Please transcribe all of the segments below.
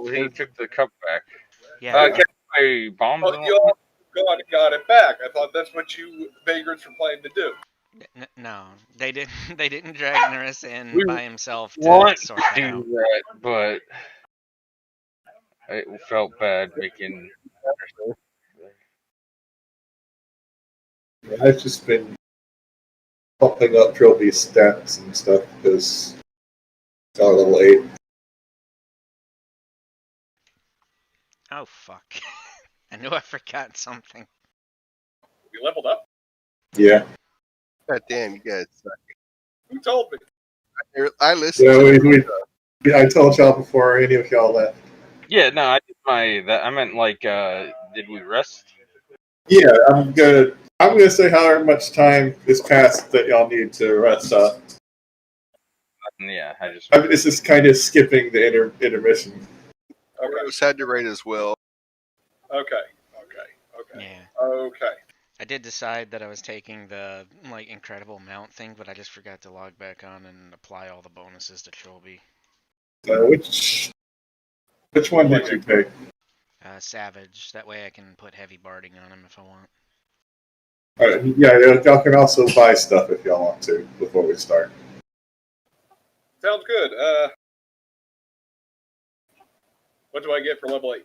He took the cup back. Yeah. Can my bombs? Oh, you all got it back. I thought that's what you vagrants were planning to do. No, they didn't. They didn't drag Norris in We by himself to want sort to that do out. that, but it felt bad making. I've just been pumping up trophy stats and stuff because it's our level 8. Oh fuck! I knew I forgot something. You leveled up? Yeah. God damn, you guys suck. Who told me? I listened Yeah, to I told y'all before any of y'all left. Yeah, no, I did I meant like, did we rest? Yeah, I'm gonna say however much time is passed that y'all need to rest up. Yeah, This is kind of skipping the intermission. Okay. it was Saturday as well. Okay. Yeah. Okay. I did decide that I was taking the like incredible mount thing, but I just forgot to log back on and apply all the bonuses to Trilby. Which one did you pick? Savage. That way I can put heavy barding on him if I want. Yeah, y'all can also buy stuff if y'all want to before we start. Sounds good. What do I get for level 8?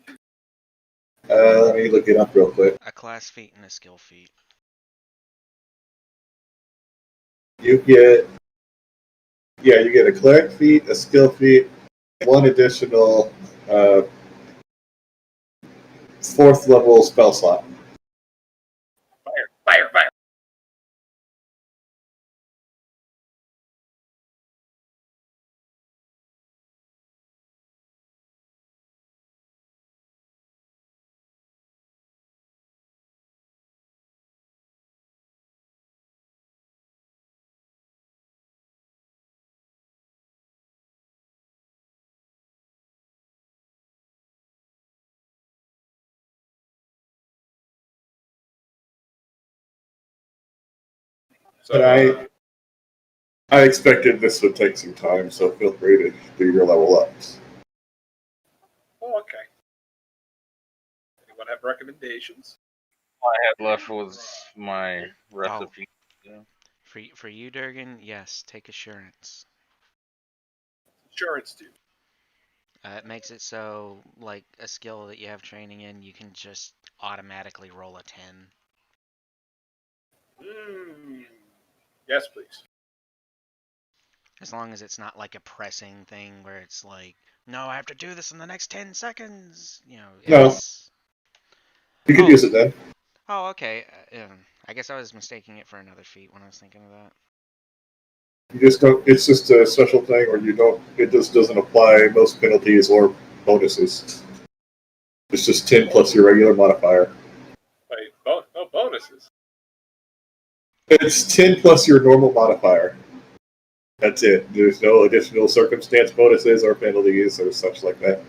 Let me look it up real quick. A class feat and a skill feat. You get a cleric feat, a skill feat, one additional 4th level spell slot. Fire! So But I expected this would take some time, so feel free to do your level ups. Oh, okay. Anyone have recommendations? All I had left was my recipe. Yeah. For you, Durgan, yes, take assurance. Insurance do. It makes it so, like, a skill that you have training in, you can just automatically roll a 10. Yes, please. As long as it's not like a pressing thing where it's like, no, I have to do this in the next 10 seconds. You know, No. You could use it then. Oh, okay. I guess I was mistaking it for another feat when I was thinking of that. You just don't. It's just a special thing, or you don't. It just doesn't apply most penalties or bonuses. It's just 10 plus your regular modifier. Wait, no bonuses. It's 10 plus your normal modifier. That's it. There's no additional circumstance bonuses or penalties or such like that.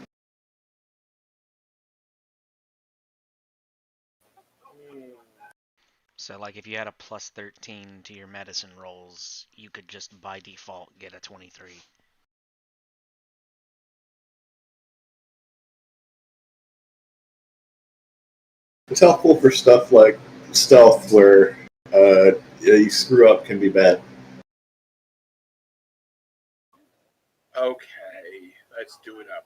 So, like, if you had a plus 13 to your medicine rolls, you could just by default get a 23. It's helpful for stuff like stealth, where you screw up can be bad. Okay, let's do it up.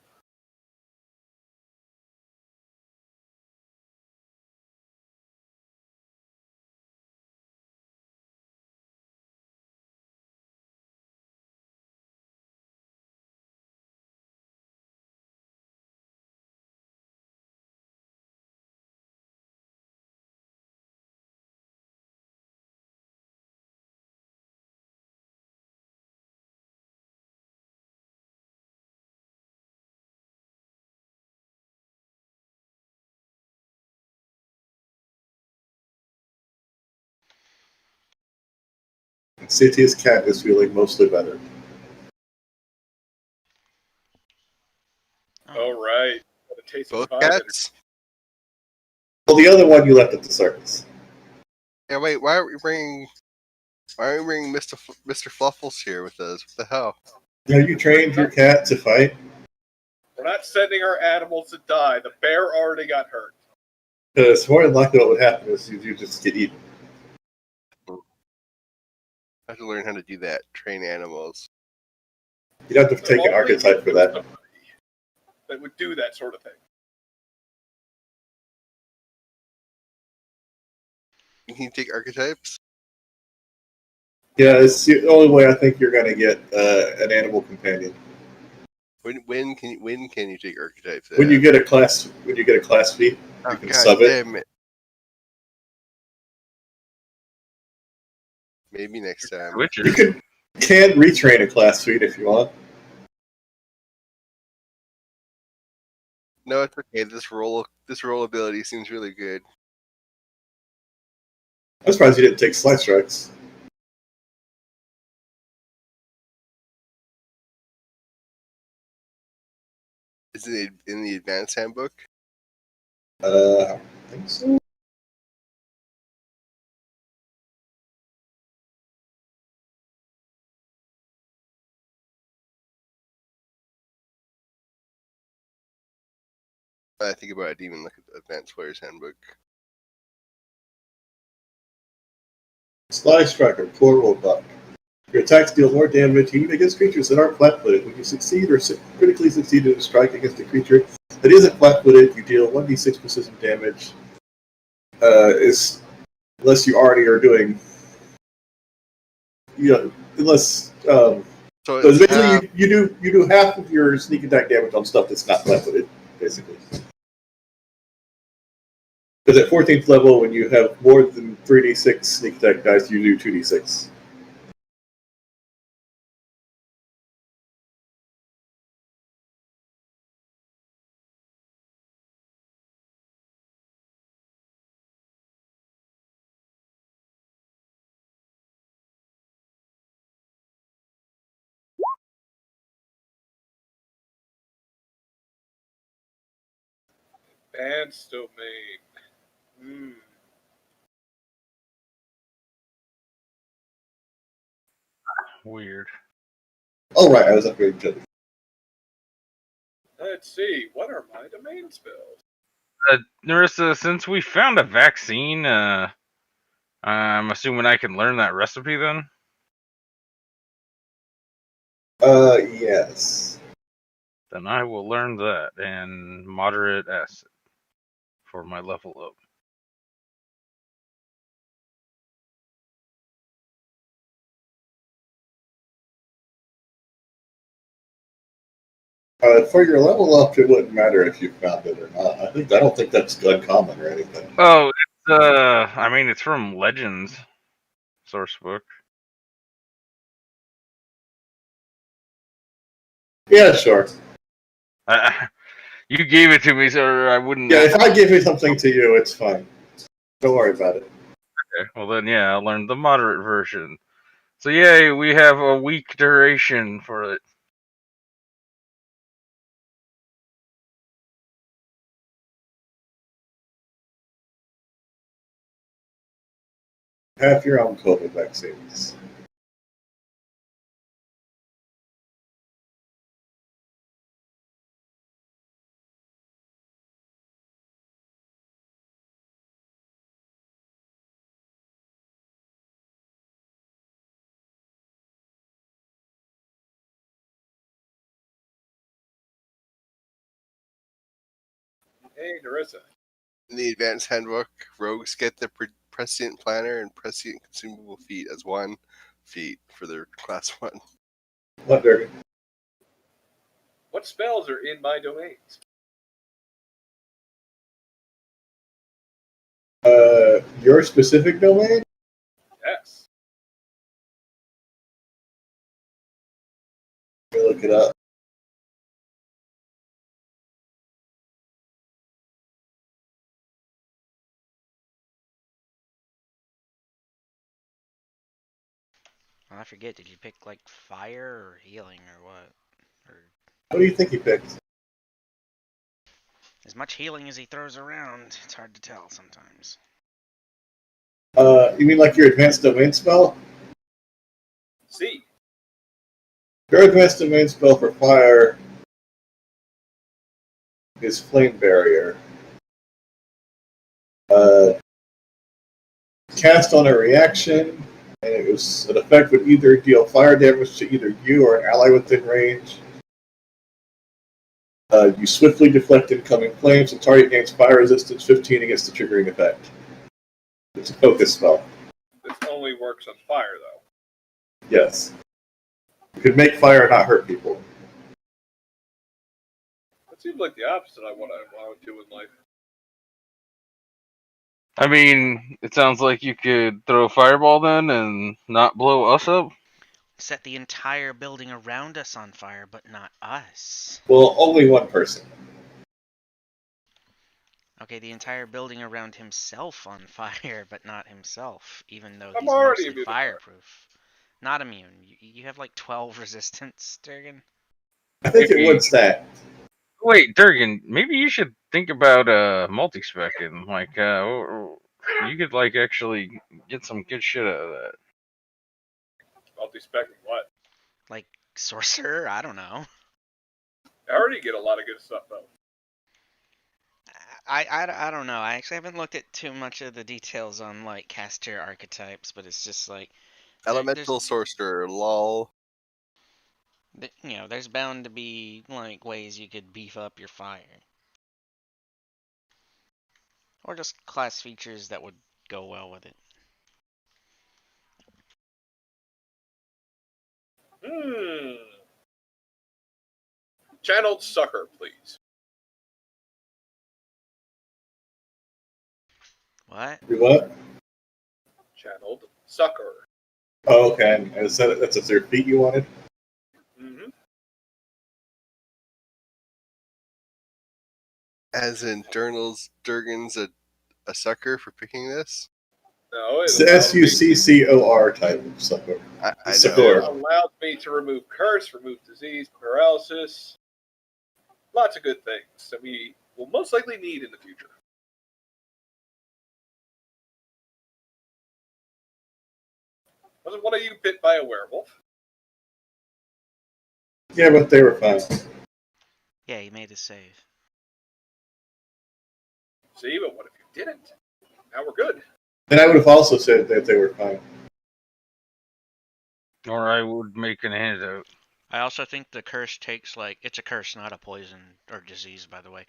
City's cat is feeling mostly better. All right. Both cats? Well, the other one you left at the circus. Yeah, wait, why aren't we bringing Mr. Fluffles here with us? What the hell? Have you trained your cat to fight? We're not sending our animals to die. The bear already got hurt. Because more than likely what would happen is you just get eaten. I have to learn how to do that. Train animals. You'd have to take an archetype for that. That would do that sort of thing. Can you take archetypes? Yeah, it's the only way I think you're going to get an animal companion. When can you take archetypes? When you get a class feat, Oh, you can God sub it. damn it. Maybe next time. You can retrain a class feat if you want. No, it's okay. This roll ability seems really good. I'm surprised you didn't take Slice Strikes. Is it in the advanced handbook? I think so. I think about it. Even look at the advanced player's handbook. Slice Striker, poor robot. Your attacks deal more damage even against creatures that aren't flat-footed. When you succeed or critically succeed in a strike against a creature that isn't flat-footed, you deal 1d6 precision damage. Unless you already are doing, unless. So basically, you do half of your sneak attack damage on stuff that's not flat-footed, basically. Because at 14th level, when you have more than 3d6 sneak attack dice, you do 2d6. Advanced domain. Weird. Oh, right, I was upgrading to. Let's see. What are my domain spells? Narissa, since we found a vaccine, I'm assuming I can learn that recipe then? Yes. Then I will learn that and moderate acid for my level up. For your level up, it wouldn't matter if you found it or not. I don't think that's uncommon or anything. Oh, it's from Legends source book. Yeah, sure. You gave it to me, so I wouldn't. Yeah, if I give you something to you, it's fine. Don't worry about it. Okay, well then, yeah, I'll learn the moderate version. So yay, we have a week duration for it. Have your own COVID vaccines. Hey, Narissa. In the advanced handbook, rogues get the prescient planner and prescient consumable feat as one feat for their class 1. What, Durgan? What spells are in my domains? Your specific domain? Yes. Let me look it up. I forget. Did you pick like fire or healing or what? Or What do you think he picked? as much healing as he throws around, it's hard to tell sometimes. You mean like your advanced domain spell? C. Your advanced domain spell for fire is Flame Barrier. Uh, cast on a reaction, and it was an effect would either deal fire damage to either you or an ally within range. You swiftly deflect incoming flames, and target gains fire resistance 15 against the triggering effect. It's a focus spell. This only works on fire, though. Yes. You could make fire not hurt people. That seems like the opposite I want to do in life. I mean, it sounds like you could throw a fireball then and not blow us up. Set the entire building around us on fire, but not us. Well, only one person. Okay, the entire building around himself on fire, but not himself, even though I'm he's already mostly immune to fire. fireproof. Not immune. You have like 12 resistance, Durgan. I think it Maybe. would stat. Wait, Durgan, maybe you should think about multi-specking. Like, you could like actually get some good shit out of that. Multi-specking what? Like, sorcerer? I don't know. I already get a lot of good stuff, though. I don't know. I actually haven't looked at too much of the details on like caster archetypes, but it's just like Elemental sorcerer, lol. there's bound to be like ways you could beef up your fire, or just class features that would go well with it. Channeled sucker, please. What? Do what? Channeled sucker. Oh, okay. That's a third feat you wanted? Mm-hmm. As in, Durgan's a sucker for picking this? No, It's the SUCCOR type of sucker. I Succor. It allows me to remove curse, remove disease, paralysis. Lots of good things that we will most likely need in the future. Wasn't one of you bit by a werewolf? Yeah, but they were fine. Yeah, he made a save. See, but what if you didn't? Now we're good. And I would have also said that they were fine. Or I would make an antidote. I also think the curse takes like it's a curse, not a poison or disease, by the way.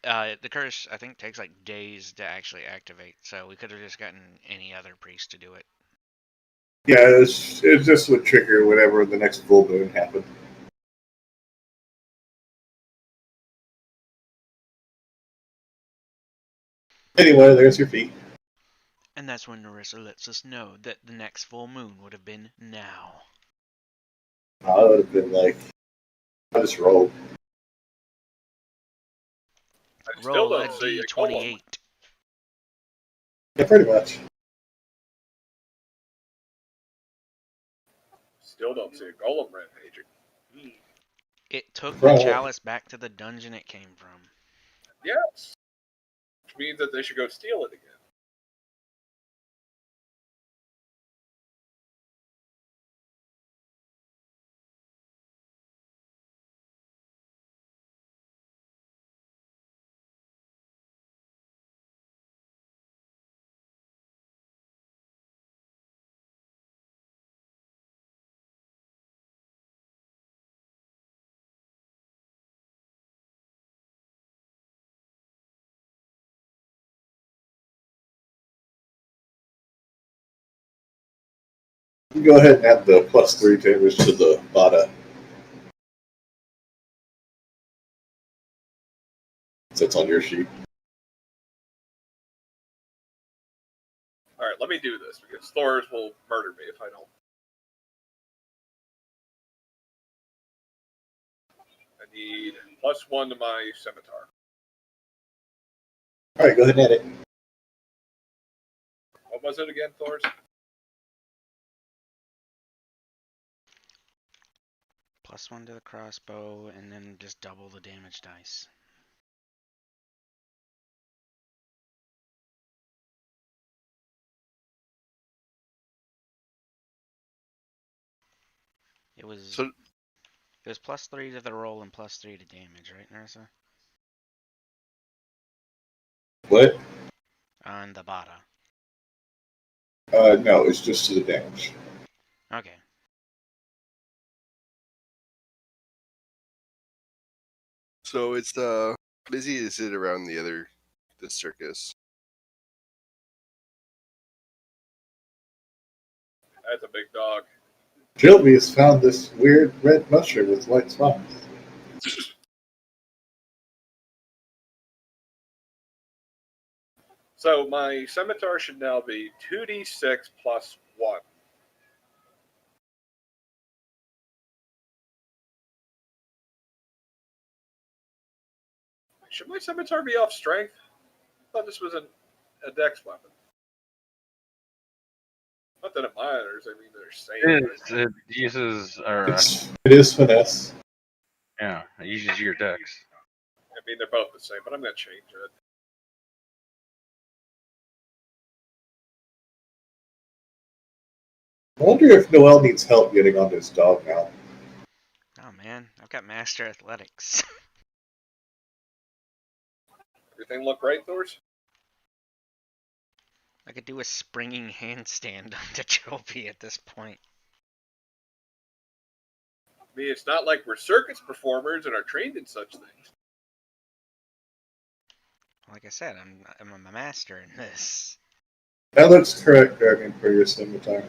The curse I think takes like days to actually activate, so we could have just gotten any other priest to do it. Yeah, it just would trigger whenever the next full moon happened. Anyway, there's your feat. And that's when Narissa lets us know that the next full moon would have been now. I would have been like, I just rolled. I still Roll don't a see a golem. d28. Yeah, pretty much. Still don't see a golem rampaging. It took the Right. chalice back to the dungeon it came from. Yes. Which means that they should go steal it again. You go ahead and add the +3 damage to the Bada. That's on your sheet. Alright, let me do this because Thors will murder me if I don't. I need +1 to my scimitar. Alright, go ahead and add it. What was it again, Thors? +1 to the crossbow, and then just double the damage dice. It was So +3 to the roll and +3 to damage, right, Narissa? What? On the bottom. No, it's just to the damage. Okay. So it's busy is it around the circus? That's a big dog. Trilby has found this weird red mushroom with white spots. So my scimitar should now be 2d6 plus 1. Should my scimitar be off strength? I thought this was a dex weapon. Not that it matters. I mean, they're saying It uses, or It is finesse. yeah, it uses your dex. I mean, they're both the same, but I'm going to change it. I wonder if Noel needs help getting on this dog now. Oh man, I've got Master Athletics. Everything look right, Thors? I could do a springing handstand on the trophy at this point. I mean, it's not like we're circus performers and are trained in such things. Like I said, I'm a master in this. That looks correct, Dragon, for your scimitar.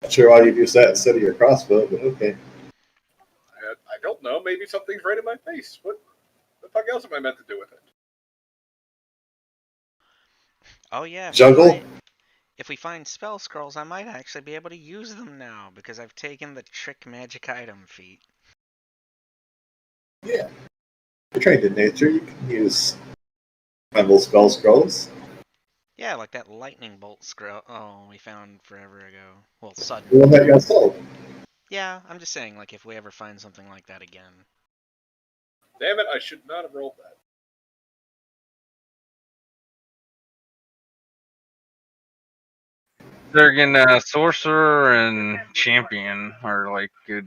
Not sure why you'd use that instead of your crossbow, but okay. I don't know. Maybe something's right in my face. What the fuck else am I meant to do with it? Oh yeah, Juggle? if we find spell scrolls, I might actually be able to use them now because I've taken the trick magic item feat. Yeah. You're trained in nature, you can use Primal spell scrolls. Yeah, like that lightning bolt scroll. Oh, we found forever ago. Well, sudden. The one that got sold. Yeah, I'm just saying, like if we ever find something like that again. Damn it! I should not have rolled that. Durgan, sorcerer and champion are like good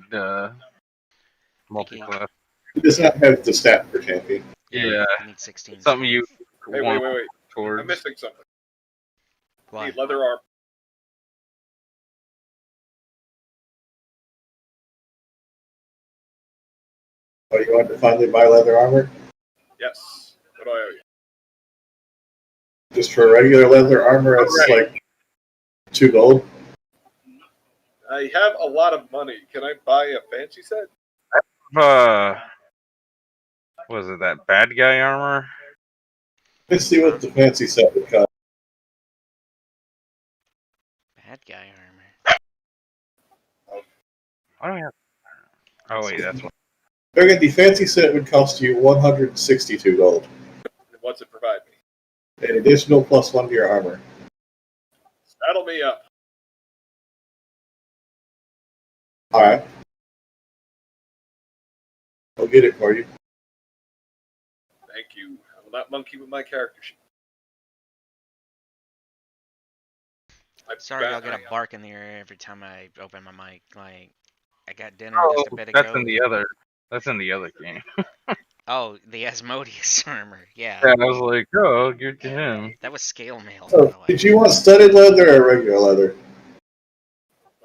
multi-class. He does not have the stat for champion. Yeah, You need 16. something you Hey, want wait. I'm towards. missing something. What? Need leather armor. Oh, you want to finally buy leather armor? Yes. What do I owe you? Just for regular leather armor, it's Right. like 2 gold. I have a lot of money. Can I buy a fancy set? Was it that bad guy armor? Let's see what the fancy set would cost. Bad guy armor. Why do I have? Oh wait, that's what. Again, the fancy set would cost you 162 gold. And what's it provide me? An additional +1 to your armor. Saddle me up. Alright. I'll get it for you. Thank you. I will not monkey with my character sheet. Sorry, I'll get a bark in the ear every time I open my mic. Like, I got dinner Oh, just a bit that's ago. in the other. That's in the other game. Oh, the Asmodeus armor. Yeah. Yeah, I was like, oh, give it to him. That was scale mail, by So, the way. did you want studded leather or regular leather?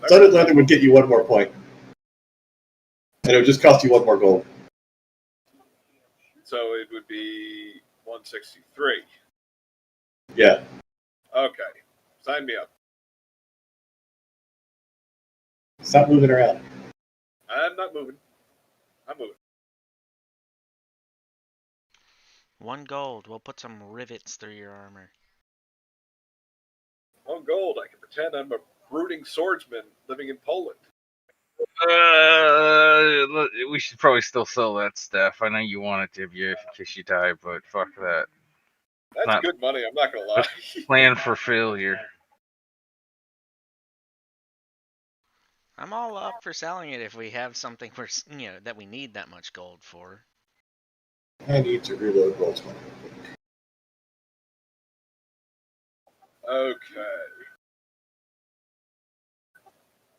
Studded leather would get you 1 more point. And it would just cost you 1 more gold. So it would be 163. Yeah. Okay. Sign me up. Stop moving around. I'm not moving. I'm moving. 1 gold. We'll put some rivets through your armor. 1 gold. I can pretend I'm a brooding swordsman living in Poland. We should probably still sell that stuff. I know you want it to be in case you die, but fuck that. That's Not- good money. I'm not gonna lie. Plan for failure. I'm all up for selling it if we have something for that we need that much gold for. I need to reload roll 20. Okay.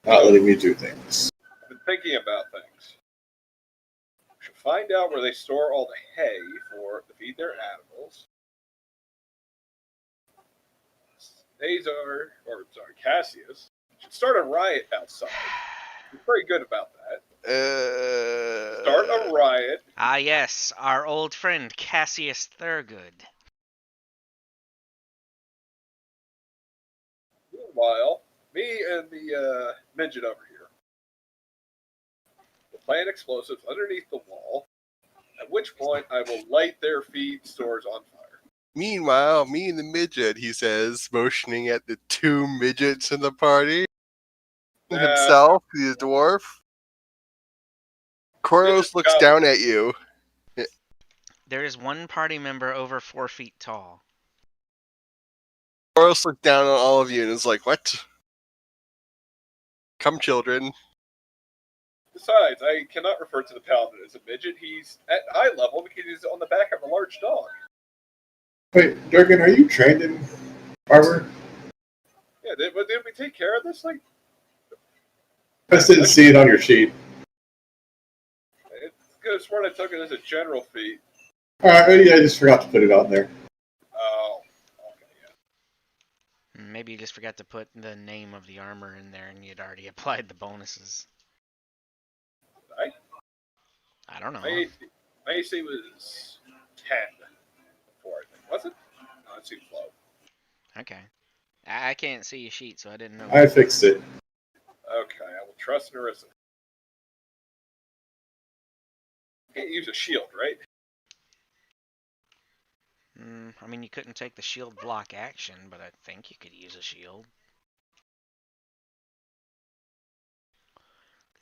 Not letting me do things. I've been thinking about things. We should find out where they store all the hay to feed their animals. generals. Cassius, should start a riot outside. He's very good about that. Start a riot. Ah, yes, our old friend Cassius Thurgood. Meanwhile, me and the midget over here will plant explosives underneath the wall, at which point I will light their feed stores on fire. Meanwhile, me and the midget, he says, motioning at the two midgets in the party. Himself, the dwarf. Koros looks down at you. There is one party member over 4 feet tall. Koros looks down on all of you and is like, what? Come, children. Besides, I cannot refer to the paladin as a midget. He's at eye level because he's on the back of a large dog. Wait, Durgan, are you trained in armor? Yeah, did we take care of this? Like, I just didn't see it on your sheet. it's good as sworn I took it as a general feat. Alright, yeah, I just forgot to put it on there. Oh, okay, yeah. Maybe you just forgot to put the name of the armor in there and you'd already applied the bonuses. I don't know. My AC was 10 before, I think. Was it? No, it seems low. Okay. I can't see your sheet, so I didn't know. I fixed it. Okay, I will trust Narissa. Can't use a shield, right? I mean, you couldn't take the shield block action, but I think you could use a shield.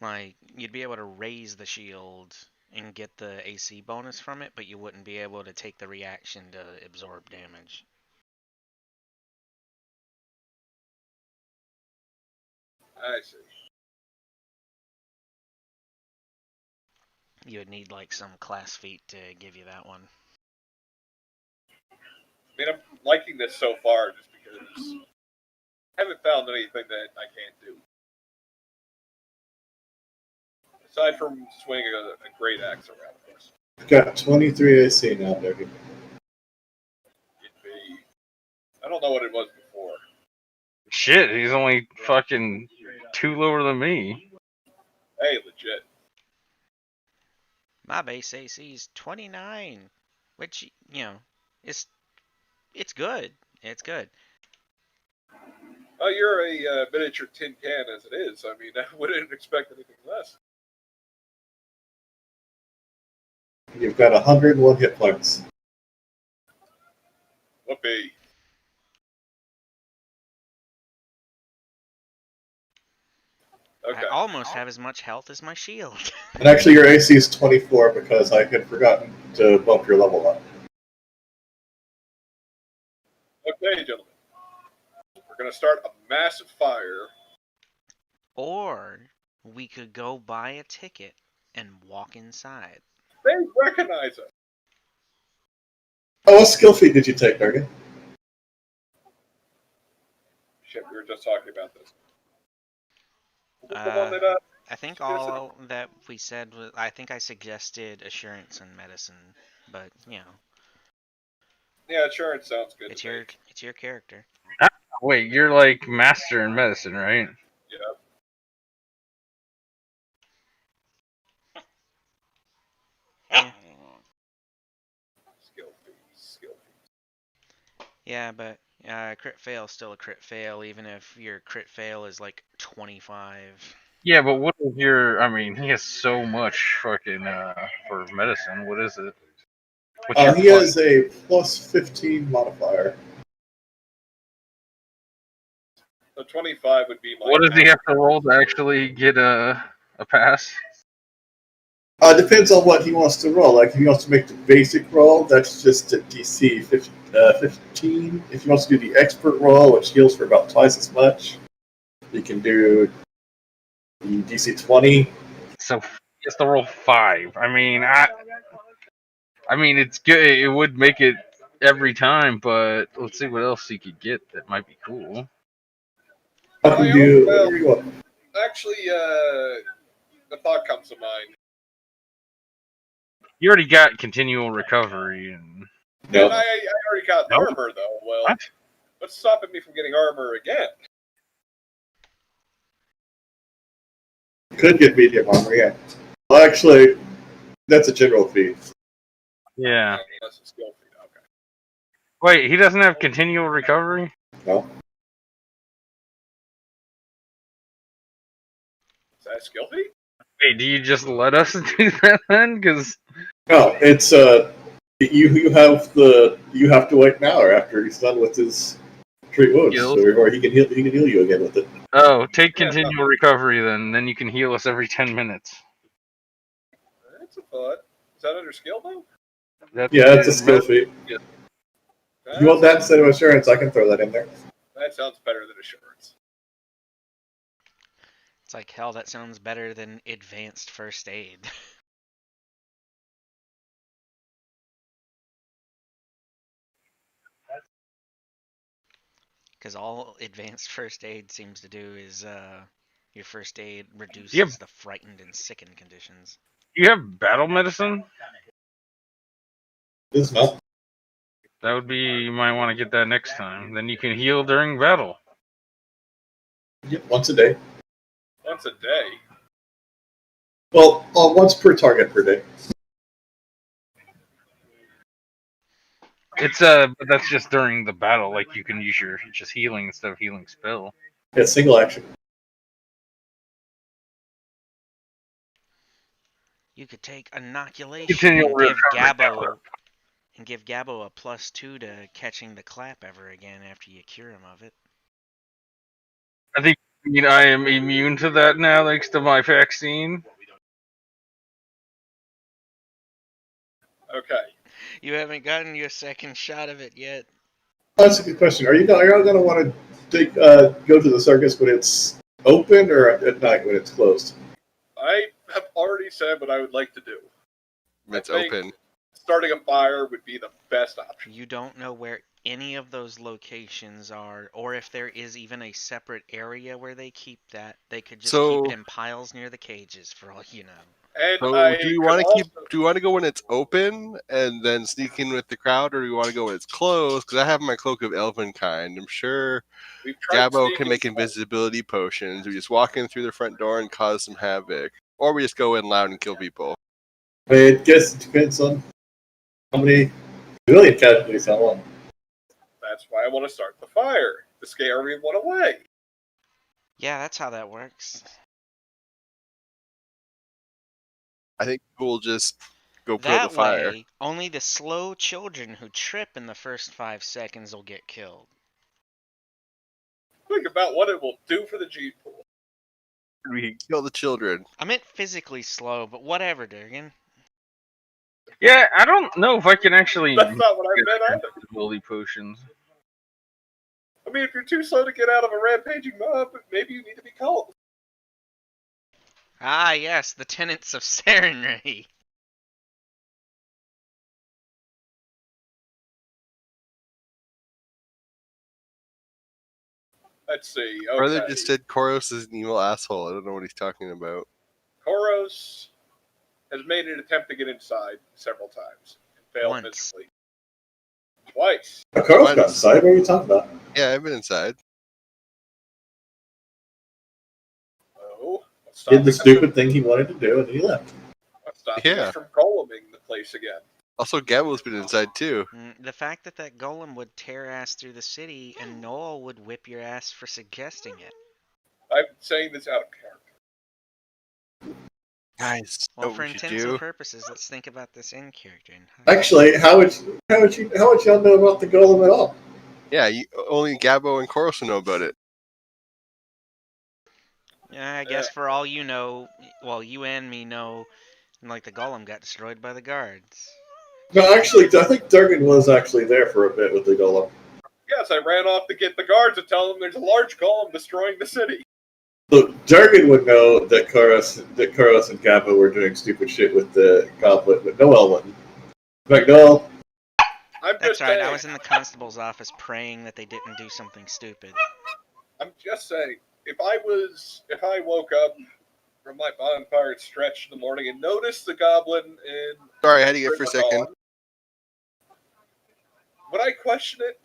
Like, you'd be able to raise the shield and get the AC bonus from it, but you wouldn't be able to take the reaction to absorb damage. I see. You would need, like, some class feat to give you that one. I mean, I'm liking this so far just because I haven't found anything that I can't do. Aside from swinging a great axe around, of course. Got 23 AC now, Durgan. I don't know what it was before. Shit, he's only fucking 2 lower than me. Hey, legit. My base AC is 29, which, you know, it's good. It's good. Oh, you're a miniature tin can as it is. I mean, I wouldn't expect anything less. You've got 101 hit points. Whoopee. Okay. I almost have as much health as my shield. And actually, your AC is 24 because I had forgotten to bump your level up. Okay, gentlemen. We're going to start a massive fire. Or we could go buy a ticket and walk inside. They recognize us. Oh, what skill feat did you take, Durgan? Shit, we were just talking about this. The one that, I think all that we said was, I think I suggested assurance and medicine, but you know. Yeah, assurance sounds good. It's your character. Wait, you're like master in medicine, right? Yeah. Yeah. Skill fees. Yeah, but crit fail is still a crit fail, even if your crit fail is like 25. Yeah, but what is your? I mean, he has so much fucking for medicine. What is it? What's your He plus? has a plus 15 modifier. So 25 would be my. What does he have to roll to actually get a pass? Depends on what he wants to roll. Like, if he wants to make the basic roll, that's just a DC 15. If he wants to do the expert roll, which heals for about twice as much, he can do the DC 20. So he has to roll 5. I mean, it's good. It would make it every time, but let's see what else he could get that might be cool. I can do. Actually, the thought comes to mind. You already got continual recovery, and No. And I already got No. armor, though. Well, What? what's stopping me from getting armor again? Could get medium armor, yeah. Well, actually, that's a general feat. Yeah. That's a skill feat. Okay. Wait, he doesn't have continual recovery? No. Is that a skill feat? Wait, do you just let us do that then? Because No, it's you have to wait an hour after he's done with his treat wounds, Heals. or he can heal you again with it. take continual recovery then you can heal us every 10 minutes. That's a thought. Is that under skill, though? Yeah, it's a skill feat. If you want that instead of assurance, I can throw that in there. That sounds better than assurance. It's like, hell, that sounds better than advanced first aid. Because all advanced first aid seems to do is your first aid reduces the frightened and sickened conditions. You have battle medicine? It's not. That would be, you might want to get that next time. Then you can heal during battle. Yep, once a day. Once a day. Well, once per target per day. It's but that's just during the battle. Like you can use your just healing instead of healing spell. Yeah, single action. You could take inoculation Continual and recovery. give Gabbo a +2 to catching the clap ever again after you cure him of it. I think I am immune to that now thanks to my vaccine. Okay. You haven't gotten your second shot of it yet. That's a good question. Are you going to want to go to the circus when it's open or at night when it's closed? I have already said what I would like to do. It's I think open. starting a fire would be the best option. You don't know where any of those locations are, or if there is even a separate area where they keep that. They could just keep it in piles near the cages, for all you know. And So do we want to Do we want to go when it's open and then sneak in with the crowd, or do we want to go when it's closed? Because I have my cloak of elven kind. I'm sure Gabbo can make invisibility potions. We just walk in through the front door and cause some havoc, or we just go in loud and kill people. I guess it depends on how many civilian casualties I want. That's why I want to start the fire to scare everyone away. Yeah, that's how that works. I think we'll just go put That out the fire. way, only the slow children who trip in the first 5 seconds will get killed. Think about what it will do for the gene pool. We can kill the children. I meant physically slow, but whatever, Durgan. Yeah, I don't know if I can actually. That's not what I meant either. Invisibility potions. I mean, if you're too slow to get out of a rampaging mob, maybe you need to be called. Ah, yes, the tenets of Serenray. Let's see. Okay. Brother just said Koros is an evil asshole. I don't know what he's talking about. Koros has made an attempt to get inside several times and failed miserably. Twice. Koros got inside? What are you talking about? Yeah, I've been inside. Oh, Did the stupid thing he wanted to do, and he left. What's stopping us from goleming the place again? Also, Gabbo's been inside too. The fact that that golem would tear ass through the city and Noel would whip your ass for suggesting it. I'm saying this out of character. Guys, well, for intents and purposes, let's think about this in character. Actually, how would y'all know about the golem at all? Yeah, only Gabbo and Koros know about it. Yeah, I guess for all you know, well, you and me know, like the golem got destroyed by the guards. No, actually, I think Durgan was actually there for a bit with the golem. Yes, I ran off to get the guards and tell them there's a large golem destroying the city. Look, Durgan would know that Koros and Gabbo were doing stupid shit with the goblet, but Noel wouldn't. In fact, Noel... That's right, I was in the constable's office praying that they didn't do something stupid. I'm just saying, if I woke up from my bonfire stretch in the morning and noticed the goblin and... Sorry, I had to get for a second. Would I question it?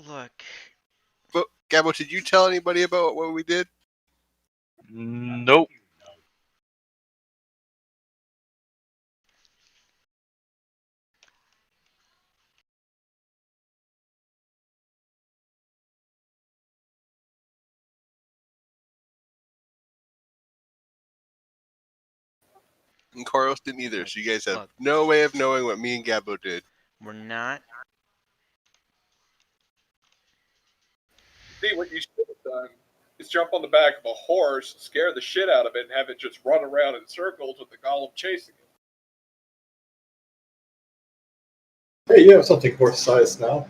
Look, But Gabo, did you tell anybody about what we did? Nope. And Koros didn't either, so you guys have look, no way of knowing what me and Gabo did. we're not. See, what you should have done is jump on the back of a horse, scare the shit out of it, and have it just run around in circles with the golem chasing it. Hey, you have something horse-sized now.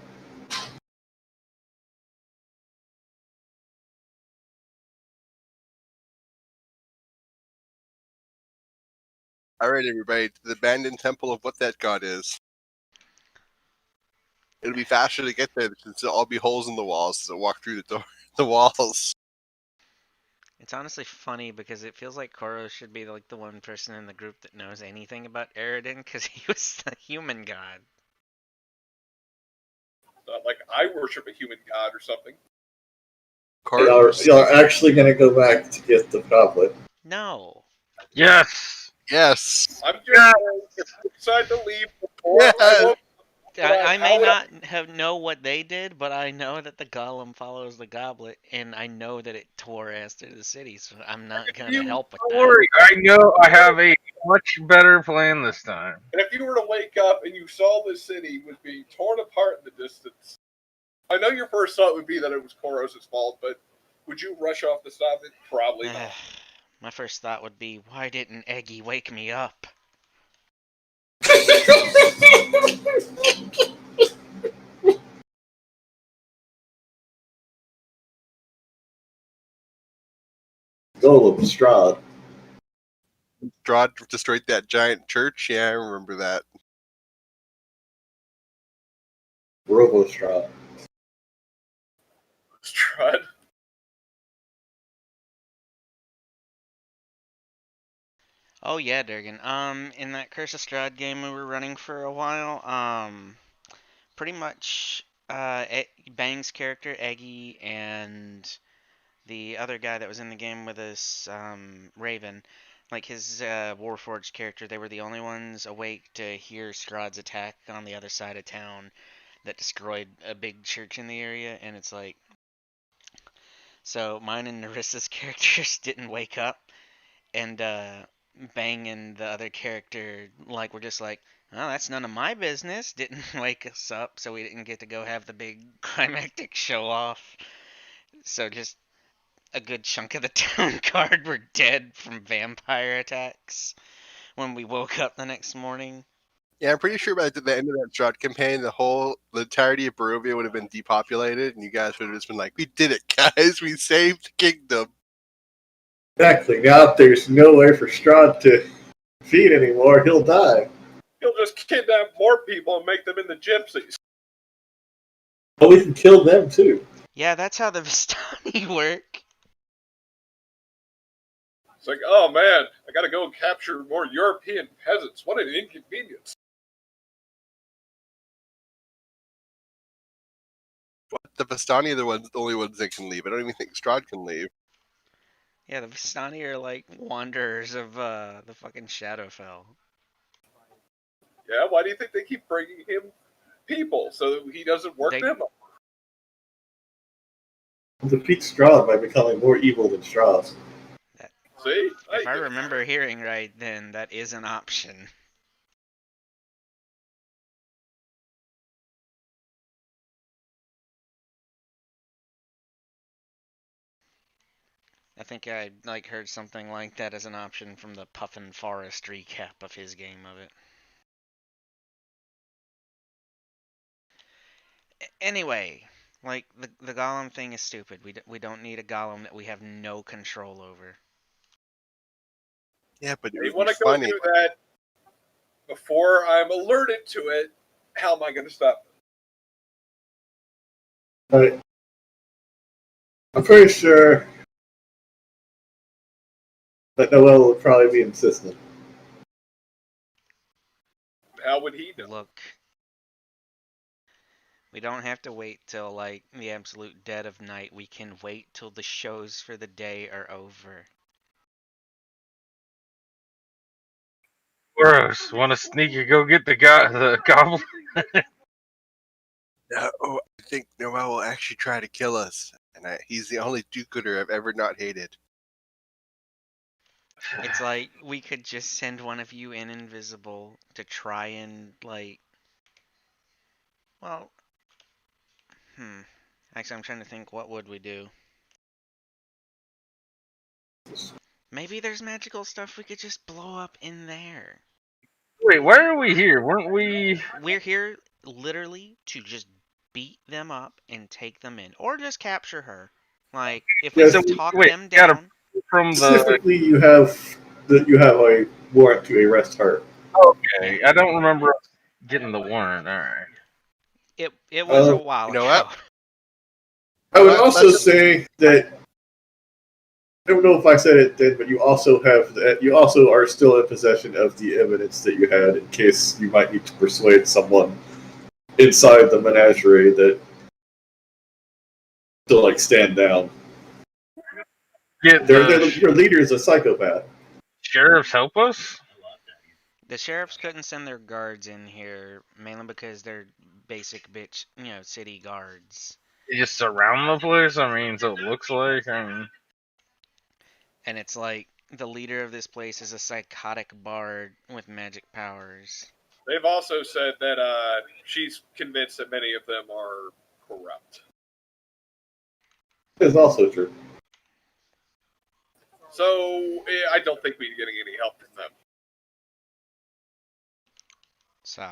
Alright, everybody, to the abandoned temple of what that god is. It'll be faster to get there since there'll all be holes in the walls to walk through the door, the walls. It's honestly funny because it feels like Koro should be like the one person in the group that knows anything about Eridan because he was the human god. It's not like I worship a human god or something. Koros? Y'all are actually going to go back to get the goblet. No. Yes. Yes. I'm just saying, if you decide to leave before I Yes. won't. I may not know what they did, but I know that the golem follows the goblet, and I know that it tore ass through the city, so I'm not gonna help with Don't that. worry. I know I have a much better plan this time. And if you were to wake up and you saw the city was being torn apart in the distance, I know your first thought would be that it was Koros' fault, but would you rush off to stop it? Probably not. My first thought would be, why didn't Eggy wake me up? Golem, Strahd. Strahd destroyed that giant church? Yeah, I remember that. Robo Strahd. Strud. Oh yeah, Durgan. In that Curse of Strahd game we were running for a while, pretty much, Bang's character, Eggy, and the other guy that was in the game with us, Raven, like his Warforged character, they were the only ones awake to hear Strahd's attack on the other side of town that destroyed a big church in the area, and it's like, so mine and Narissa's characters didn't wake up, and Bang and the other character like were just like, oh, that's none of my business. Didn't wake us up, so we didn't get to go have the big climactic show off. So just a good chunk of the town guard were dead from vampire attacks when we woke up the next morning. Yeah, I'm pretty sure by the end of that Strahd campaign, the entirety of Barovia would have been depopulated, and you guys would have just been like, we did it, guys! We saved the kingdom! Exactly. Now there's no way for Strahd to feed anymore. He'll die. He'll just kidnap more people and make them into gypsies. But we can kill them too. Yeah, that's how the Vistani work. It's like, oh man, I gotta go and capture more European peasants. What an inconvenience. The Vistani are the only ones that can leave. I don't even think Strahd can leave. Yeah, the Vistani are like wanderers of the fucking Shadowfell. Yeah, why do you think they keep bringing him people so he doesn't work them up? Defeat Strahd by becoming more evil than Strahd. See? If I remember hearing right, then that is an option. I think I like heard something like that as an option from the Puffin Forest recap of his game of it. Anyway, like the golem thing is stupid. We don't need a golem that we have no control over. Yeah, but You want to go do that before I'm alerted to it. How am I going to stop it? Right. I'm pretty sure that Noel will probably be insistent. How would he know? Look, We don't have to wait till like the absolute dead of night. We can wait till the shows for the day are over. Gross. Want to sneak and go get the goblin? No, I think Noel will actually try to kill us, and he's the only do-gooder I've ever not hated. It's like we could just send one of you in invisible to try and like, well, Actually, I'm trying to think. What would we do? Maybe there's magical stuff we could just blow up in there. Wait, why are we here? Weren't we? We're here literally to just beat them up and take them in, or just capture her. Like if we Yes. can So talk wait, them gotta down. from the. Specifically, you have a warrant to arrest her. Okay, Yeah. I don't remember getting the warrant. All right. It was a Uh, while You know ago. what? I would Well, also say that I don't know if I said it then, but you also are still in possession of the evidence that you had in case you might need to persuade someone inside the menagerie that to like stand down. Get Your leader is a psychopath. sheriffs help us. The sheriffs couldn't send their guards in here mainly because they're basic bitch, city guards. They just surround the place. I mean, so it looks like. I mean, And it's like the leader of this place is a psychotic bard with magic powers. They've also said that she's convinced that many of them are corrupt. That's also true. So I don't think we're getting any help from them. So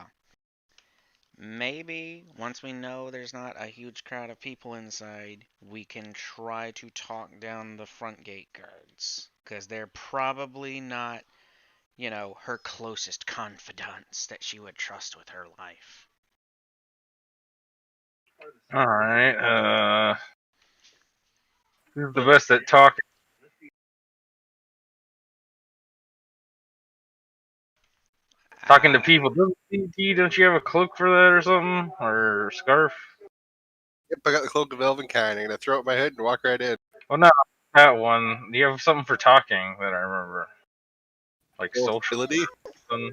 maybe once we know there's not a huge crowd of people inside, we can try to talk down the front gate guards. Because they're probably not, her closest confidants that she would trust with her life. all right. Who's the best at talking? Talking to people. Don't you have a cloak for that or something? Or a scarf? Yep, I got the cloak of Elvenkind. I'm gonna throw it at my head and walk right in. Well, no, that one. Do you have something for talking that I remember? Like social Ability? something?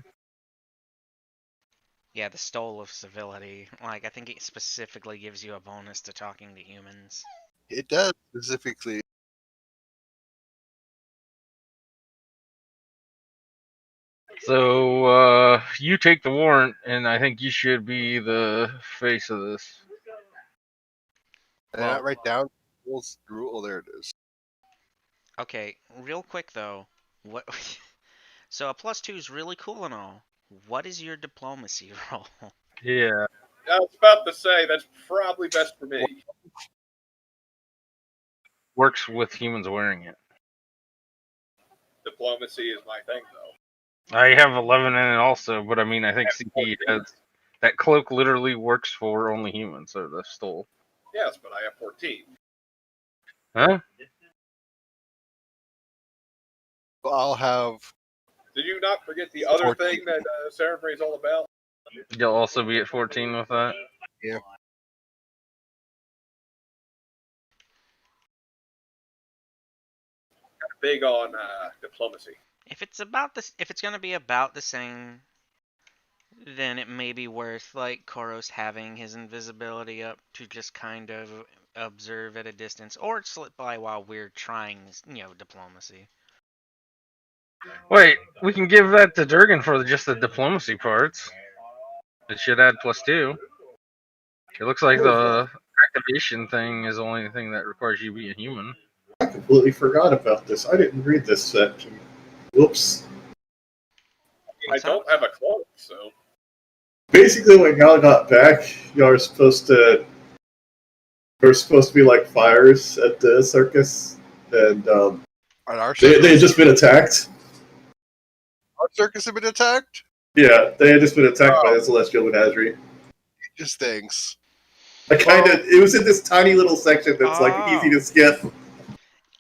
Yeah, the Stole of Civility. Like, I think it specifically gives you a bonus to talking to humans. It does specifically. So, you take the warrant, and I think you should be the face of this. Did I not write down rules? Rule. There it is. Okay, real quick though, what? So a +2 is really cool and all. What is your diplomacy roll? Yeah. I was about to say that's probably best for me. Works with humans wearing it. Diplomacy is my thing, though. I have 11 in it also, but I mean, I think CP has. That cloak literally works for only humans, so the stole. Yes, but I have 14. Huh? Well, I'll have. Did you not forget the other 14. thing that Cerebrate is all about? You'll also be at 14 with that? Yeah. Big on diplomacy. If it's gonna be about the same, then it may be worth like Koros having his invisibility up to just kind of observe at a distance, or slip by while we're trying, diplomacy. Wait, we can give that to Durgan for just the diplomacy parts. It should add +2. It looks like the activation thing is the only thing that requires you to be a human. I completely forgot about this. I didn't read this section. Whoops. What's I don't have a cloak, so. Basically, when y'all got back, y'all are supposed to. There were supposed to be like fires at the circus, and On our they circus, had just been attacked. our circus had been attacked. Yeah, they had just been attacked by the Celestial Menagerie. Just things. It was in this tiny little section that's like easy to skip.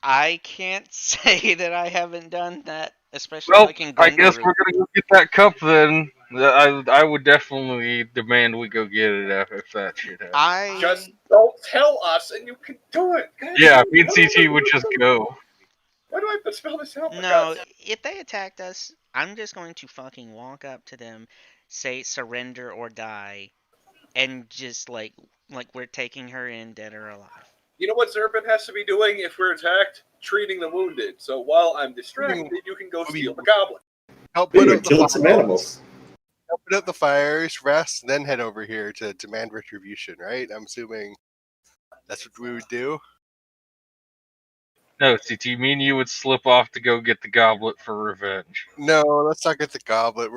I can't say that I haven't done that, especially Well, like in I guess Glengarry. we're gonna go get that cup then. I would definitely demand we go get it if that shit happens. Just don't tell us, and you can do it. God, Yeah, dude, me and CT would just go. Why do I have to spell this out? For No, God's sake? if they attacked us, I'm just going to fucking walk up to them, say surrender or die, and just like we're taking her in, dead or alive. You know what Zerbin has to be doing if we're attacked? Treating the wounded. So while I'm distracted, you can go steal the goblin. Help We put would out the kill some fires. animals. Help put out the fires, rest, and then head over here to demand retribution. Right? I'm assuming that's what we would do. No, CT, me and you would slip off to go get the goblet for revenge. No, let's not get the goblet.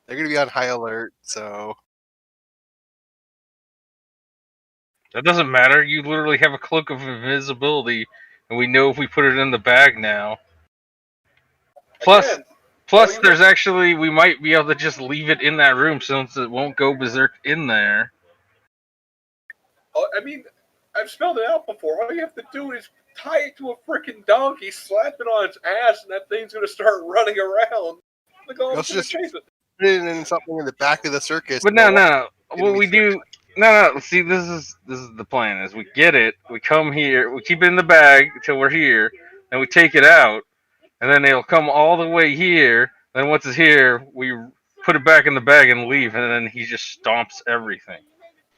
They're gonna be on high alert. So That doesn't matter. You literally have a cloak of invisibility, and we know if we put it in the bag now. Plus, Again, there's actually we might be able to just leave it in that room since it won't go berserk in there. I mean, I've spelled it out before. All you have to do is tie it to a freaking donkey, slap it on its ass, and that thing's going to start running around. The goblin's going to chase it. put it in something in the back of the circus. But no. What we do? No. See, this is the plan. Is we get it, we come here, we keep it in the bag until we're here, then we take it out, and then it'll come all the way here. Then once it's here, we put it back in the bag and leave, and then he just stomps everything.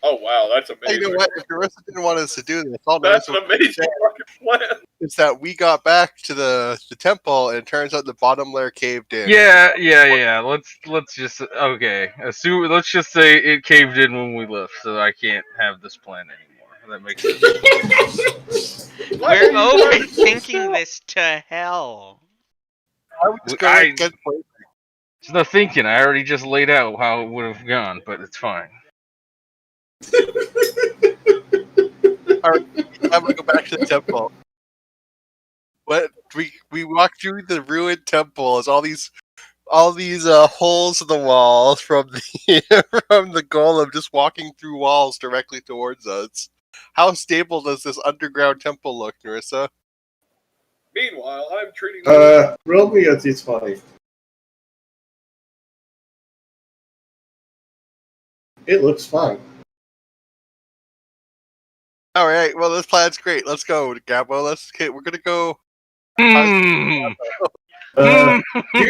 Oh wow, that's amazing! You know what? If Carissa didn't want us to do this, all that's an amazing fucking plan. It's that we got back to the temple, and it turns out the bottom layer caved in. Yeah. Let's just okay. Assume. Let's just say it caved in when we left, so I can't have this plan anymore. That makes sense. We're overthinking this to hell. There's no thinking. I already just laid out how it would have gone, but it's fine. Alright, I'm gonna go back to the temple. What we walk through the ruined temple as all these holes in the walls from the from the golem just walking through walls directly towards us. How stable does this underground temple look, Narissa? Meanwhile, I'm treating. Roll me a d20. It looks fine. All right, well this plan's great. Let's go, Gabo. We're gonna go. You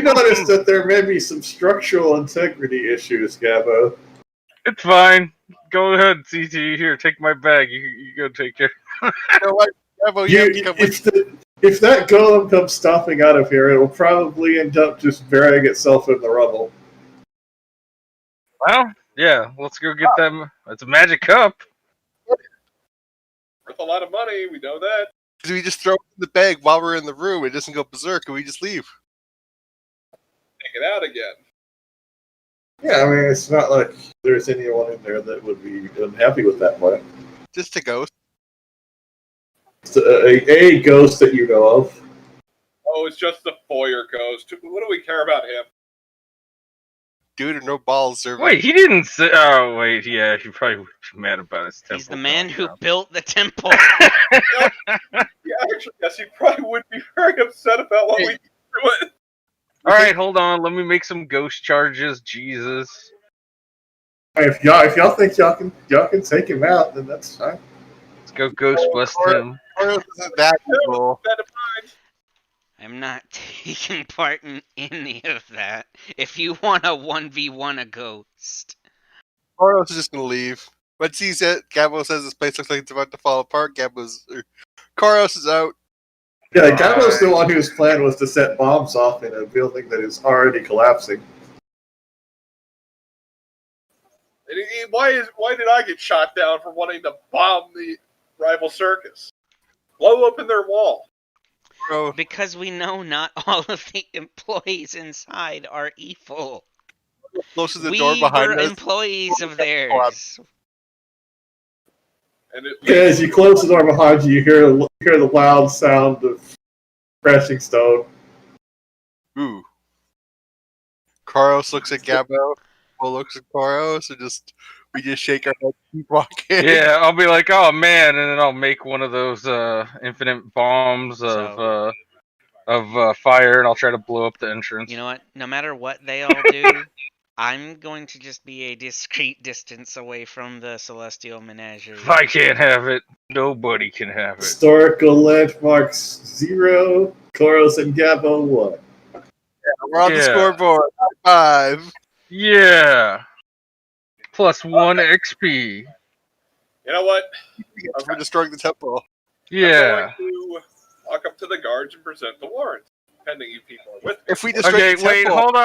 notice that there may be some structural integrity issues, Gabo. It's fine. Go ahead, CT. Here, take my bag. You go take care. You know what, Gabo? You have to come with. If that golem comes stomping out of here, it will probably end up just burying itself in the rubble. Well, yeah. Let's go get them. It's a magic cup. Worth a lot of money. We know that. We just throw it in the bag while we're in the room. It doesn't go berserk, and we just leave. Take it out again. Yeah, I mean, it's not like there's anyone in there that would be unhappy with that plan. Just a ghost. It's a ghost that you know of. Oh, it's just the foyer ghost. What do we care about him? Dude, or no balls, sir. Wait, he didn't say. Oh, wait, yeah, he probably would be mad about his temple. He's the man who built the temple. Yeah, actually, yes, he probably would be very upset about what we do. All right, hold on. Let me make some ghost charges. Jesus. If y'all think y'all can take him out, then that's fine. Let's go ghost bust him. Carlos isn't that cool. I'm not taking part in any of that. If you want a 1v1 a ghost. Carlos is just gonna leave. Once he said, Gabo says this place looks like it's about to fall apart. Carlos is out. Yeah, Gabo's the one whose plan was to set bombs off in a building that is already collapsing. Why did I get shot down for wanting to bomb the rival circus? Blow open their wall. Bro. Because we know not all of the employees inside are evil. Close to the door behind us. We were employees of theirs. And as you close the door behind you, you hear the loud sound of crashing stone. Ooh. Carlos looks at Gabo. Well, looks at Carlos, and we just shake our heads and keep walking. Yeah, I'll be like, oh man, and then I'll make one of those infinite bombs of of fire, and I'll try to blow up the entrance. You know what? No matter what they all do, I'm going to just be a discreet distance away from the Celestial Menagerie. If I can't have it, nobody can have it. Historical landmarks 0, Koros and Gabo 1. We're on the scoreboard. High 5. Yeah. +1 XP. You know what? For destroying the temple. Yeah. I'm going to walk up to the guards and present the warrant, pending you people are with me. If we destroy Okay, the temple, wait, hold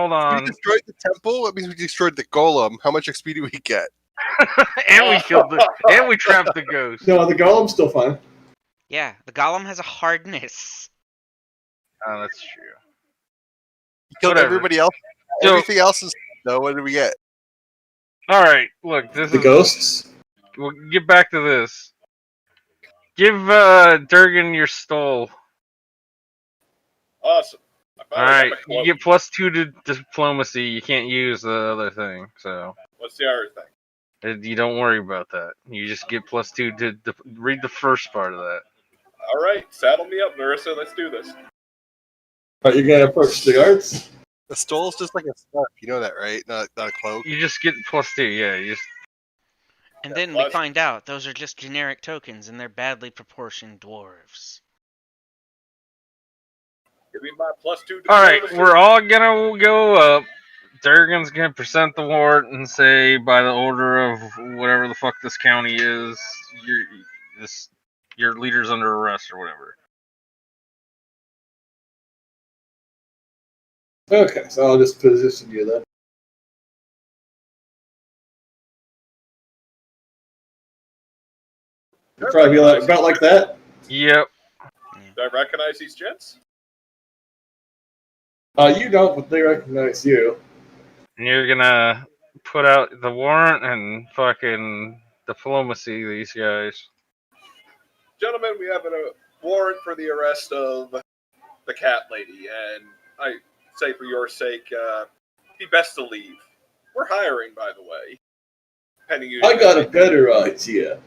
on. if we destroyed the temple, it means we destroyed the golem. How much XP do we get? And we killed and we trapped the ghost. No, the golem's still fine. Yeah, the golem has a hardness. Oh, that's true. You killed Whatever. everybody else. So- Everything else is no. What did we get? All right, look, this The is. ghosts? We'll get back to this. Give Durgan your stole. Awesome. All right, you get +2 to diplomacy. You can't use the other thing, so What's the other thing? you don't worry about that. You just get +2 to read the first part of that. All right, saddle me up, Narissa. Let's do this. Are you going to approach the guards? The stole's just like a scarf. You know that, right? Not a cloak. You just get +2. Yeah, you just. And then we find out those are just generic tokens and they're badly proportioned dwarves. Give me my +2. All right, we're all gonna go up. Durgan's gonna present the warrant and say, by the order of whatever the fuck this county is, your leader's under arrest or whatever. Okay, so I'll just position you then. You'll probably be about like that. Yep. Do I recognize these gents? You don't, but they recognize you. And you're gonna put out the warrant and fucking diplomacy these guys. Gentlemen, we have a warrant for the arrest of the cat lady, and I say for your sake, be best to leave. We're hiring, by the way. Pending you. I got a better idea.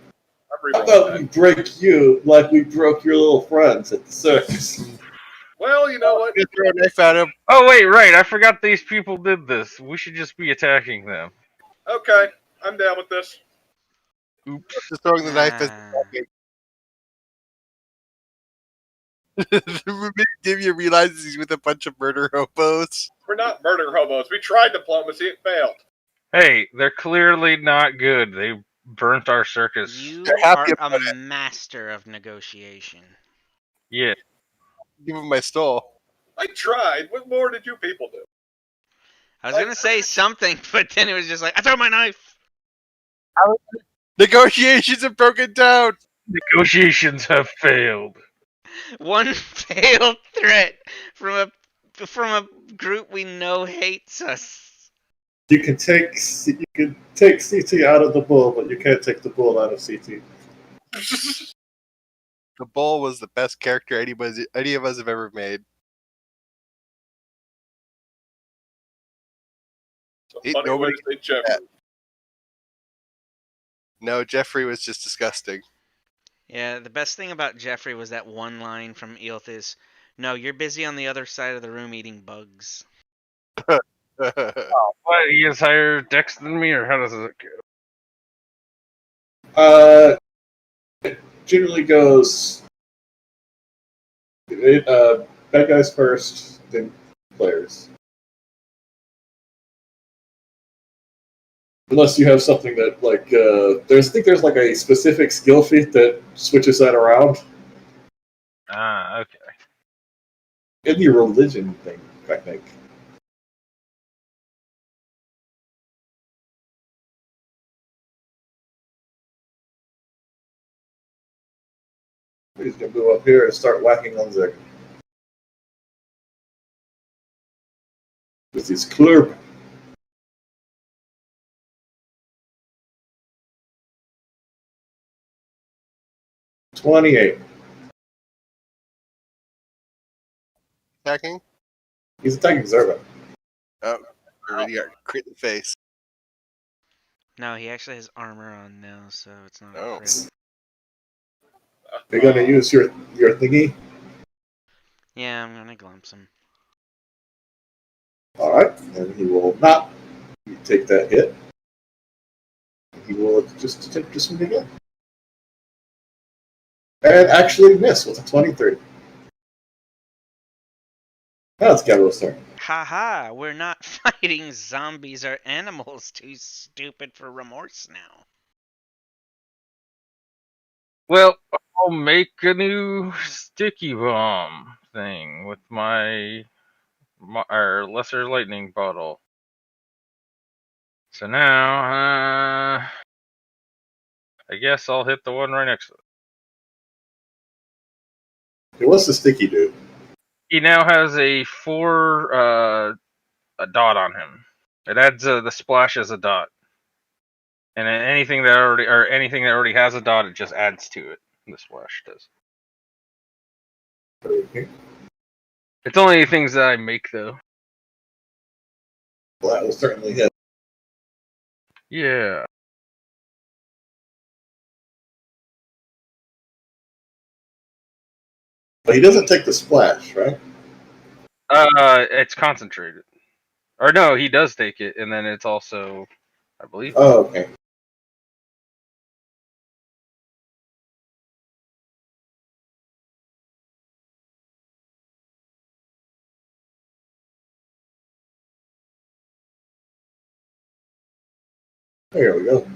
How about we break you like we broke your little friends at the circus? Well, you know what? Just throw a knife at him. Oh wait, right. I forgot these people did this. We should just be attacking them. Okay, I'm down with this. Oops. Just throwing the knife as Divya realizes he's with a bunch of murder hobos. We're not murder hobos. We tried diplomacy. It failed. Hey, they're clearly not good. They burnt our circus. You They're are happy a about it. master of negotiation. Yeah. Give him my stole. I tried. What more did you people do? I was gonna say something, but then it was just like, I throw my knife! Negotiations have broken down. Negotiations have failed. One failed threat from a group we know hates us. You can take CT out of the bull, but you can't take the bull out of CT. The bull was the best character any of us have ever made. It's a funny way to say Jeffrey. No, Jeffrey was just disgusting. Yeah, the best thing about Jeffrey was that one line from Eelth is, "No, you're busy on the other side of the room eating bugs." What? He has higher dex than me, or how does it go? It generally goes bad guys first, then players. Unless you have something that there's like a specific skill feat that switches that around. Ah, okay. In your religion thing, I think. He's gonna go up here and start whacking on Zeg. With his club. $28. Attacking? He's attacking Zerba. Oh, already got crit in the face. No, he actually has armor on now, so it's not Oh. a crit. You're gonna use your thingy? Yeah, I'm gonna glimpse him. Alright, and he will not take that hit. He will just attempt to swing again. And actually miss with a 23. Now it's Gabriel's turn. Haha, we're not fighting zombies or animals too stupid for remorse now. Well, I'll make a new sticky bomb thing with my or lesser lightning bottle. So now, I guess I'll hit the one right next to it. Okay, what's the sticky do? He now has a 4 a dot on him. It adds the splash as a dot, and then anything that already has a dot, it just adds to it. The splash does. Okay. It's only things that I make though. Well, that will certainly hit. Yeah. But he doesn't take the splash, right? It's concentrated. Or no, he does take it, and then it's also, I believe. Oh, okay. There we go.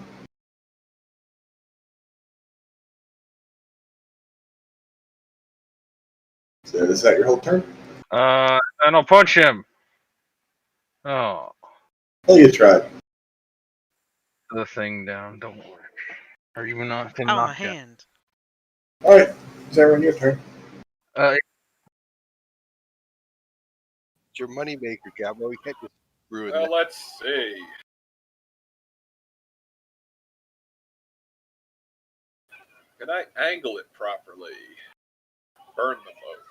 So is that your whole turn? And I'll punch him. Oh, Oh, you tried. the thing down. Don't worry. Or even not can Oh, my knock down. hand. Alright, is everyone your turn? It's your moneymaker, Gabo. You can't just ruin Well, that. let's see. Can I angle it properly? Burn them both.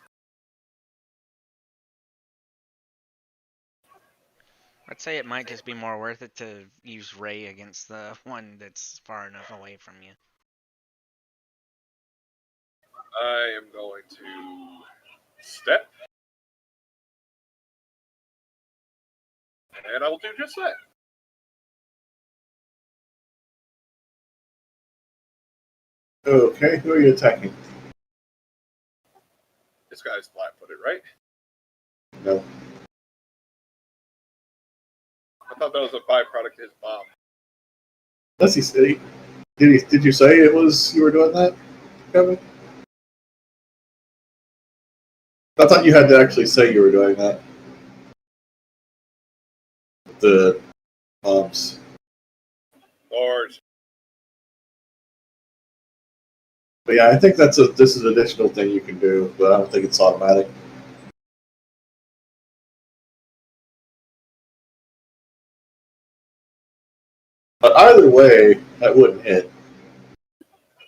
I'd say it might just be more worth it to use Ray against the one that's far enough away from you. I am going to step. And I will do just that. Okay, who are you attacking? This guy's flat-footed, right? No. I thought that was a byproduct of his bomb. Let's see. Did you say it was you were doing that, Kevin? I thought you had to actually say you were doing that. The bombs. Lord. But yeah, I think this is an additional thing you can do, but I don't think it's automatic. But either way, that wouldn't hit.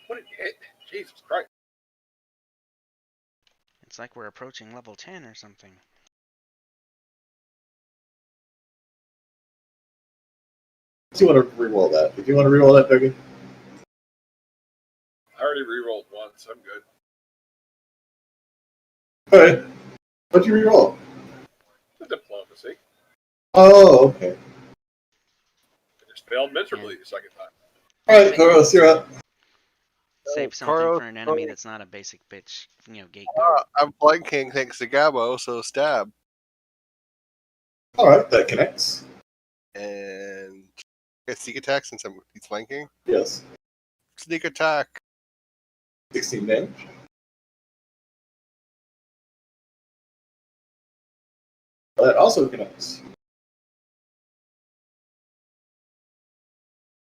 What did you hit? Jesus Christ. It's like we're approaching level 10 or something. Do you want to reroll that? Did you want to reroll that, Dougie? I already re-rolled once. I'm good. Alright. What'd you reroll? The diplomacy. Oh, okay. I just failed miserably the second time. Alright, Koros, you're up. Save something Koro, for an enemy that's not a basic bitch, gate guard. I'm flanking thanks to Gabo, so stab. Alright, that connects. And get sneak attack since he's flanking. Yes. Sneak attack. 16 damage. That also connects.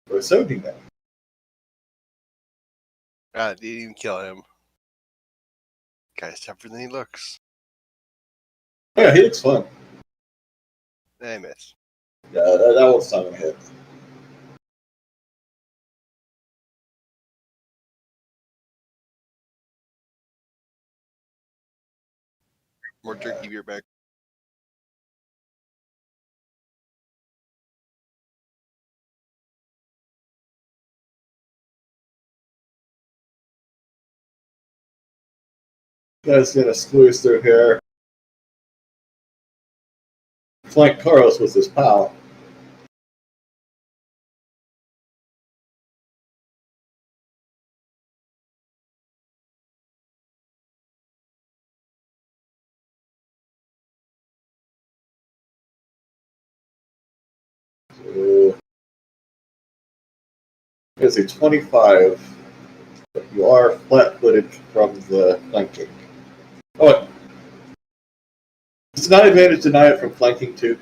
For 17 damage. Ah, didn't even kill him. Guy's tougher than he looks. Yeah, he looks fun. I miss. Yeah, that one's not gonna hit. More jerky beer back. You guys gonna squeeze through here. flank Koros with his pal. So, it's a 25, but you are flat-footed from the flanking. Oh, it's not advantage deny it from flanking too.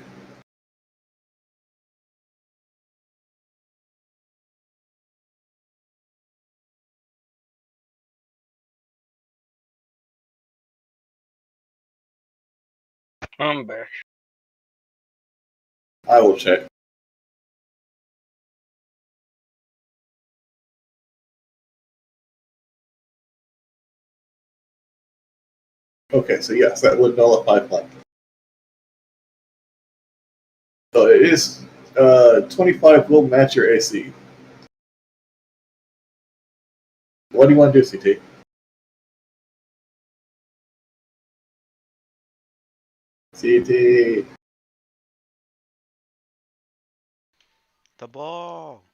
I'm back. I will check. Okay, so yes, that would nullify flanking. So it is 25 will match your AC. What do you want to do, CT? CT. The ball.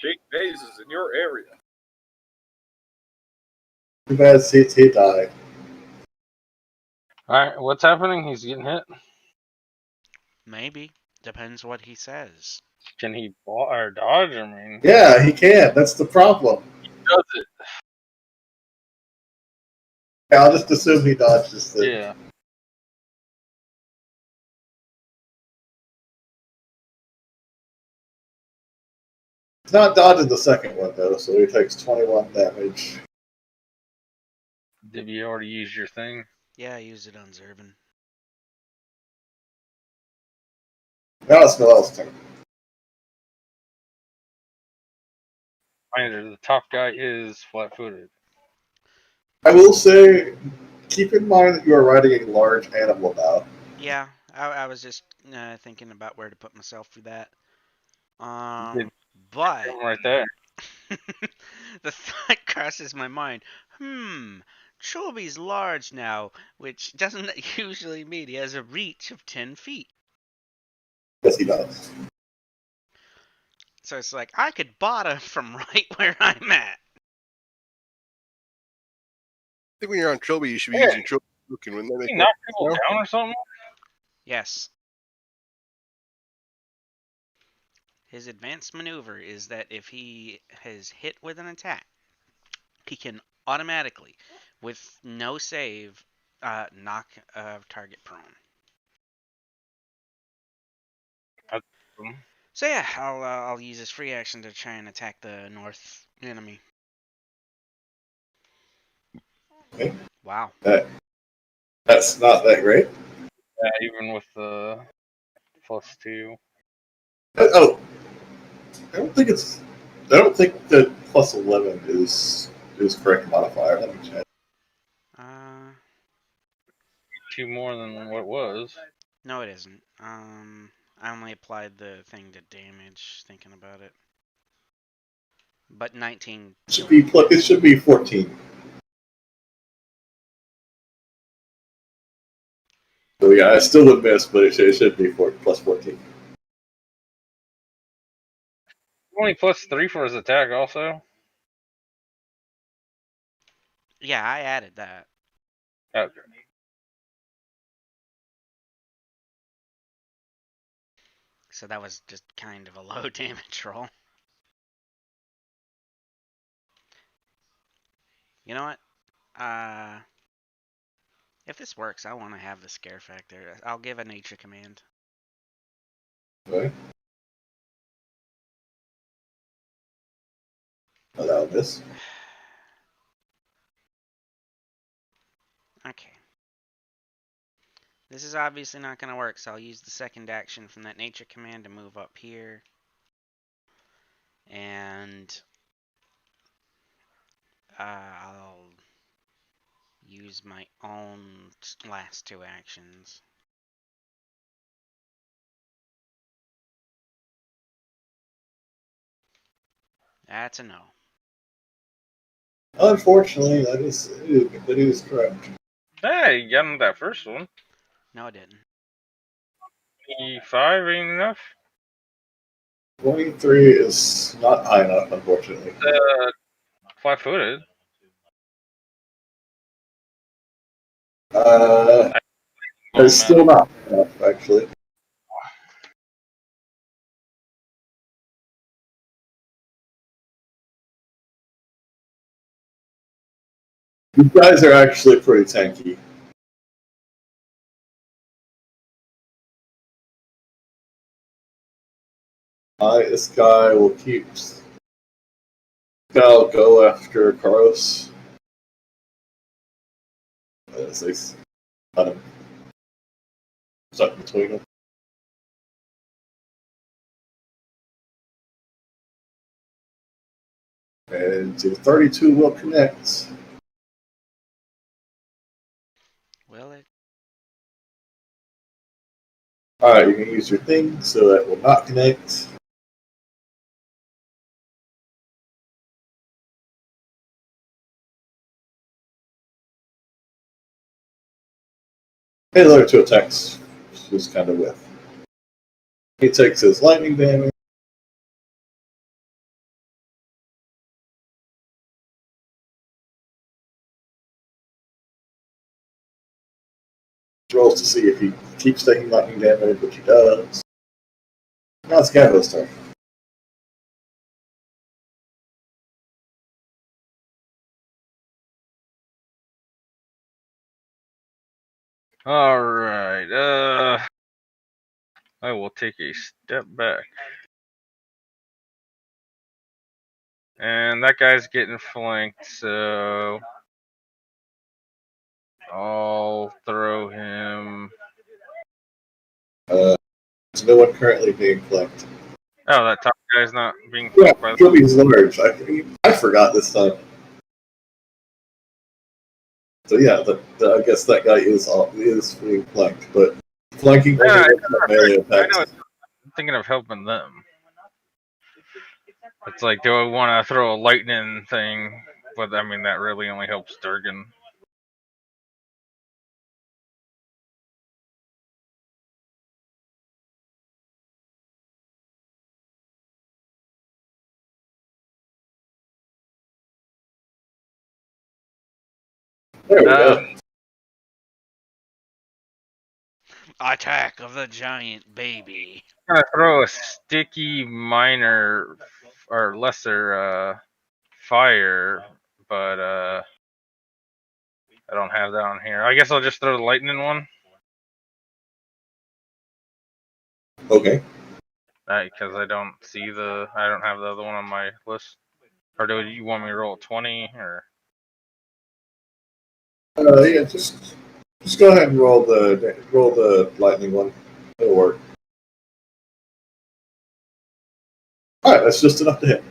Jake Mays is in your area. Too bad CT died. Alright, what's happening? He's getting hit. Maybe. Depends what he says. Can he or dodge? I mean, Yeah, he can. That's the problem. does it? Yeah, I'll just assume he dodges it. Yeah. He's not dodging the second one, though, so he takes 21 damage. Did you already use your thing? Yeah, I used it on Zervin. Now it's Noel's turn. Reminder, the top guy is flat-footed. I will say, keep in mind that you are riding a large animal now. Yeah, I was just thinking about where to put myself for that. Did But him right there. the thought crosses my mind. Chobi's large now, which doesn't usually mean he has a reach of 10 feet. Yes, he does. So it's like, I could bottom from right where I'm at. I think when you're on Trilby, you should be Yeah. using Trilby Token. Wouldn't that make He more knocked sense people now? down or something? Yes. His advanced maneuver is that if he has hit with an attack, he can automatically, with no save, knock a target prone. So yeah, I'll use his free action to try and attack the north enemy. Okay. Wow. That's not that great. Yeah, even with the +2. Oh, I don't think it's. I don't think that plus 11 is correct modifier. Let me check. Uh, 2 more than what it was. no, it isn't. I only applied the thing to damage, thinking about it. But 19. It should be 14. So yeah, I still would miss, but it should be plus 14. Only +3 for his attack, also. Yeah, I added that. Okay. So that was just kind of a low damage roll. You know what? If this works, I want to have the scare factor. I'll give a nature command. Okay. Allow this. Okay. This is obviously not going to work, so I'll use the second action from that nature command to move up here. And I'll use my own last 2 actions. That's a no. Unfortunately, that is correct. Hey, you got him that first one. No, I didn't. 5 ain't enough. 23 is not high enough, unfortunately. Flat-footed. It's still not high enough, actually. You guys are actually pretty tanky. This guy will keep. I'll go after Carlos. As they kind of stuck between them. And to 32 will connect. Will it? Alright, you can use your thing, so that will not connect. Halo to attacks, just kind of with. He takes his lightning damage. Rolls to see if he keeps taking lightning damage, which he does. Now it's Gabo's turn. Alright, I will take a step back. And that guy's getting flanked, so I'll throw him. There's no one currently being flanked. Oh, that top guy's not being Yeah, flanked by the. Gilby's large. I forgot this time. So yeah, I guess that guy is being flanked, but flanking only Yeah, works on melee I know. attacks. I'm thinking of helping them. It's like, do I want to throw a lightning thing? But I mean, that really only helps Durgan. There we go. Attack of the giant baby. I'm gonna throw a sticky minor or lesser fire, but I don't have that on here. I guess I'll just throw the lightning one. Okay. Because I don't have the other one on my list. Or do you want me to roll 20 or? Yeah, just go ahead and roll the lightning one. It'll work. All right, that's just enough to hit.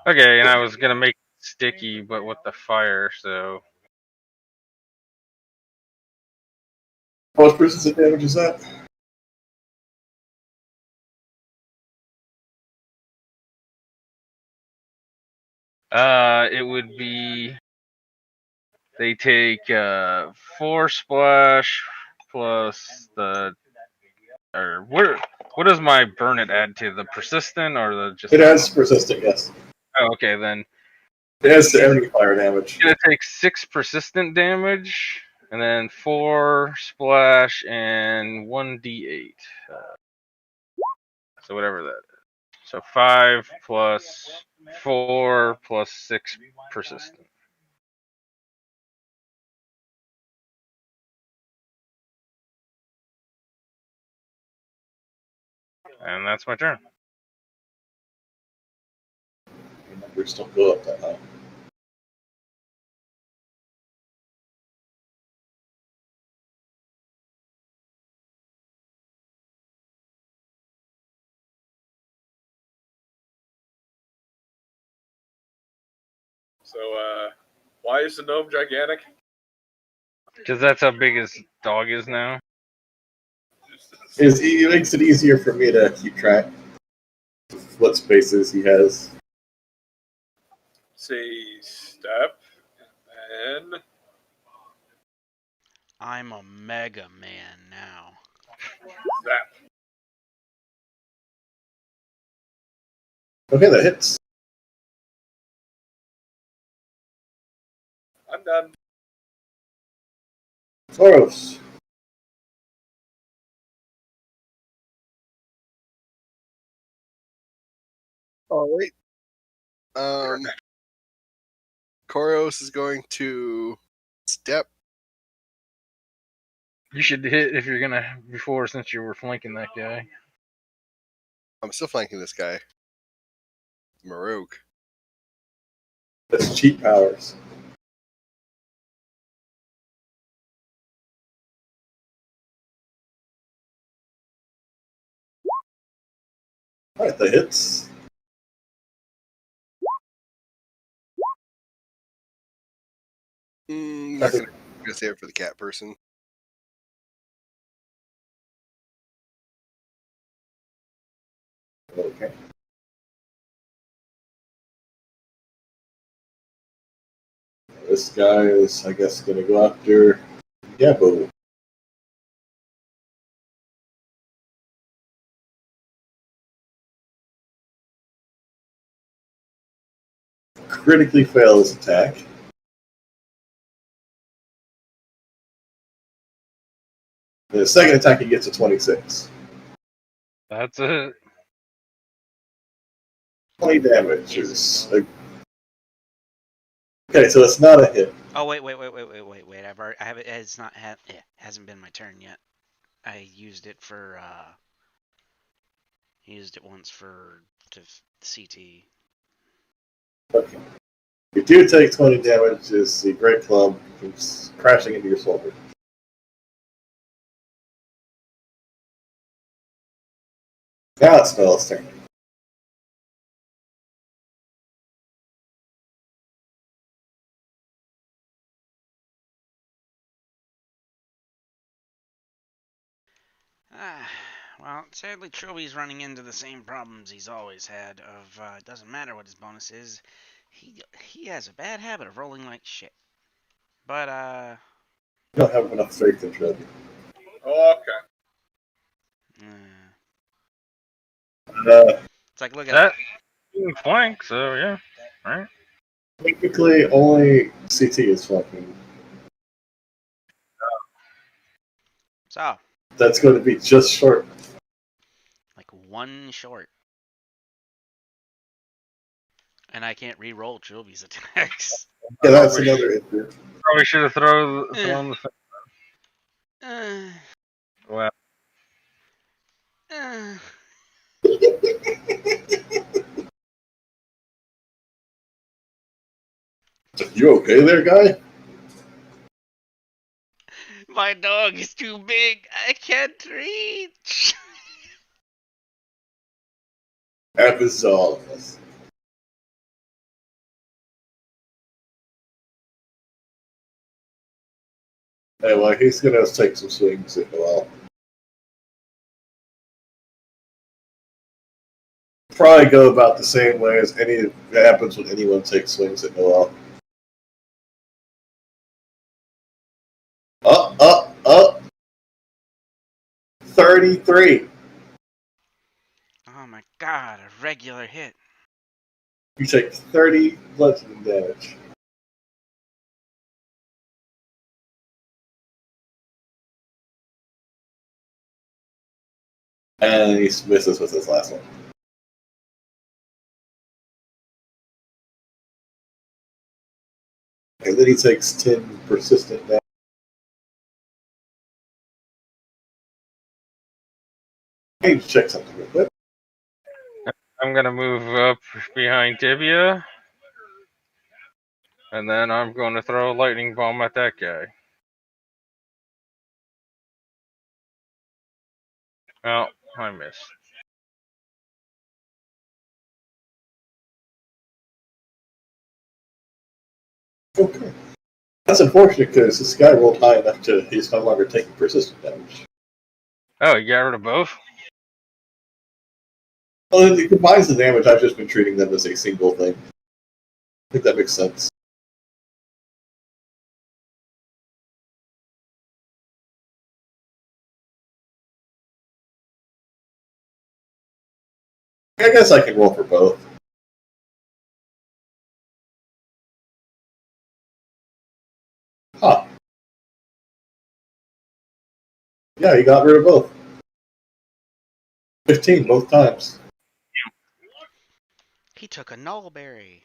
Okay, and I was gonna make it sticky, but with the fire, so How much persistent damage is that? it would be they take 4 splash plus the or what does my burn it add to the persistent or the just It the adds normal? persistent, yes. Oh, okay, then It adds to any fire damage. it's gonna take 6 persistent damage, and then 4 splash and 1d8. So whatever that is. So 5 plus 4 plus 6 persistent. And that's my turn. Your numbers don't go up that high. So, why is the gnome gigantic? Because that's how big his dog is now. It makes it easier for me to keep track of what spaces he has. See, step, and then I'm a Mega Man now. zap. Okay, that hits. I'm done. Toros. All right. Koros is going to step. You should hit if you're gonna before since you were flanking that guy. I'm still flanking this guy. Marok. That's cheat powers. Alright, that hits. Not gonna save it for the cat person. Okay. This guy is, I guess, going to go after Gabo. Critically fails attack. The second attack, he gets a 26. That's it. 20 damage. Okay, so it's not a hit. Oh wait. I have it. It's not. It hasn't been my turn yet. I used it for. Used it once for CT. Okay. You do take 20 damage as the Great Club comes crashing into your shoulder. Now it's Snell's turn. Well, sadly, Trilby's running into the same problems he's always had. It doesn't matter what his bonus is, he has a bad habit of rolling like shit. But You don't have enough faith in Trilby. Okay. It's like look at That flank, so yeah. Right. Technically, only CT is flanking. So That's going to be just short. like one short, and I can't re-roll Trilby's attacks. Yeah, that's another issue. Probably should have thrown the. Uh, Well, uh. You okay there, guy? My dog is too big. I can't reach. Happens to all of us. Anyway, he's going to take some swings at Noel. Probably go about the same way as any that happens when anyone takes swings at Noel. Up. 33. Oh my god, a regular hit. You take 30 bludgeoning damage. And he misses with his last one. And then he takes 10 persistent damage. I need to check something real quick. I'm gonna move up behind Tibia, and then I'm going to throw a lightning bomb at that guy. Oh, I missed. Okay. That's unfortunate because this guy rolled high enough to he's no longer taking persistent damage. Oh, you got rid of both? Well, it combines the damage. I've just been treating them as a single thing. I think that makes sense. I guess I can roll for both. Huh. Yeah, you got rid of both. 15 both times. He took a nullberry.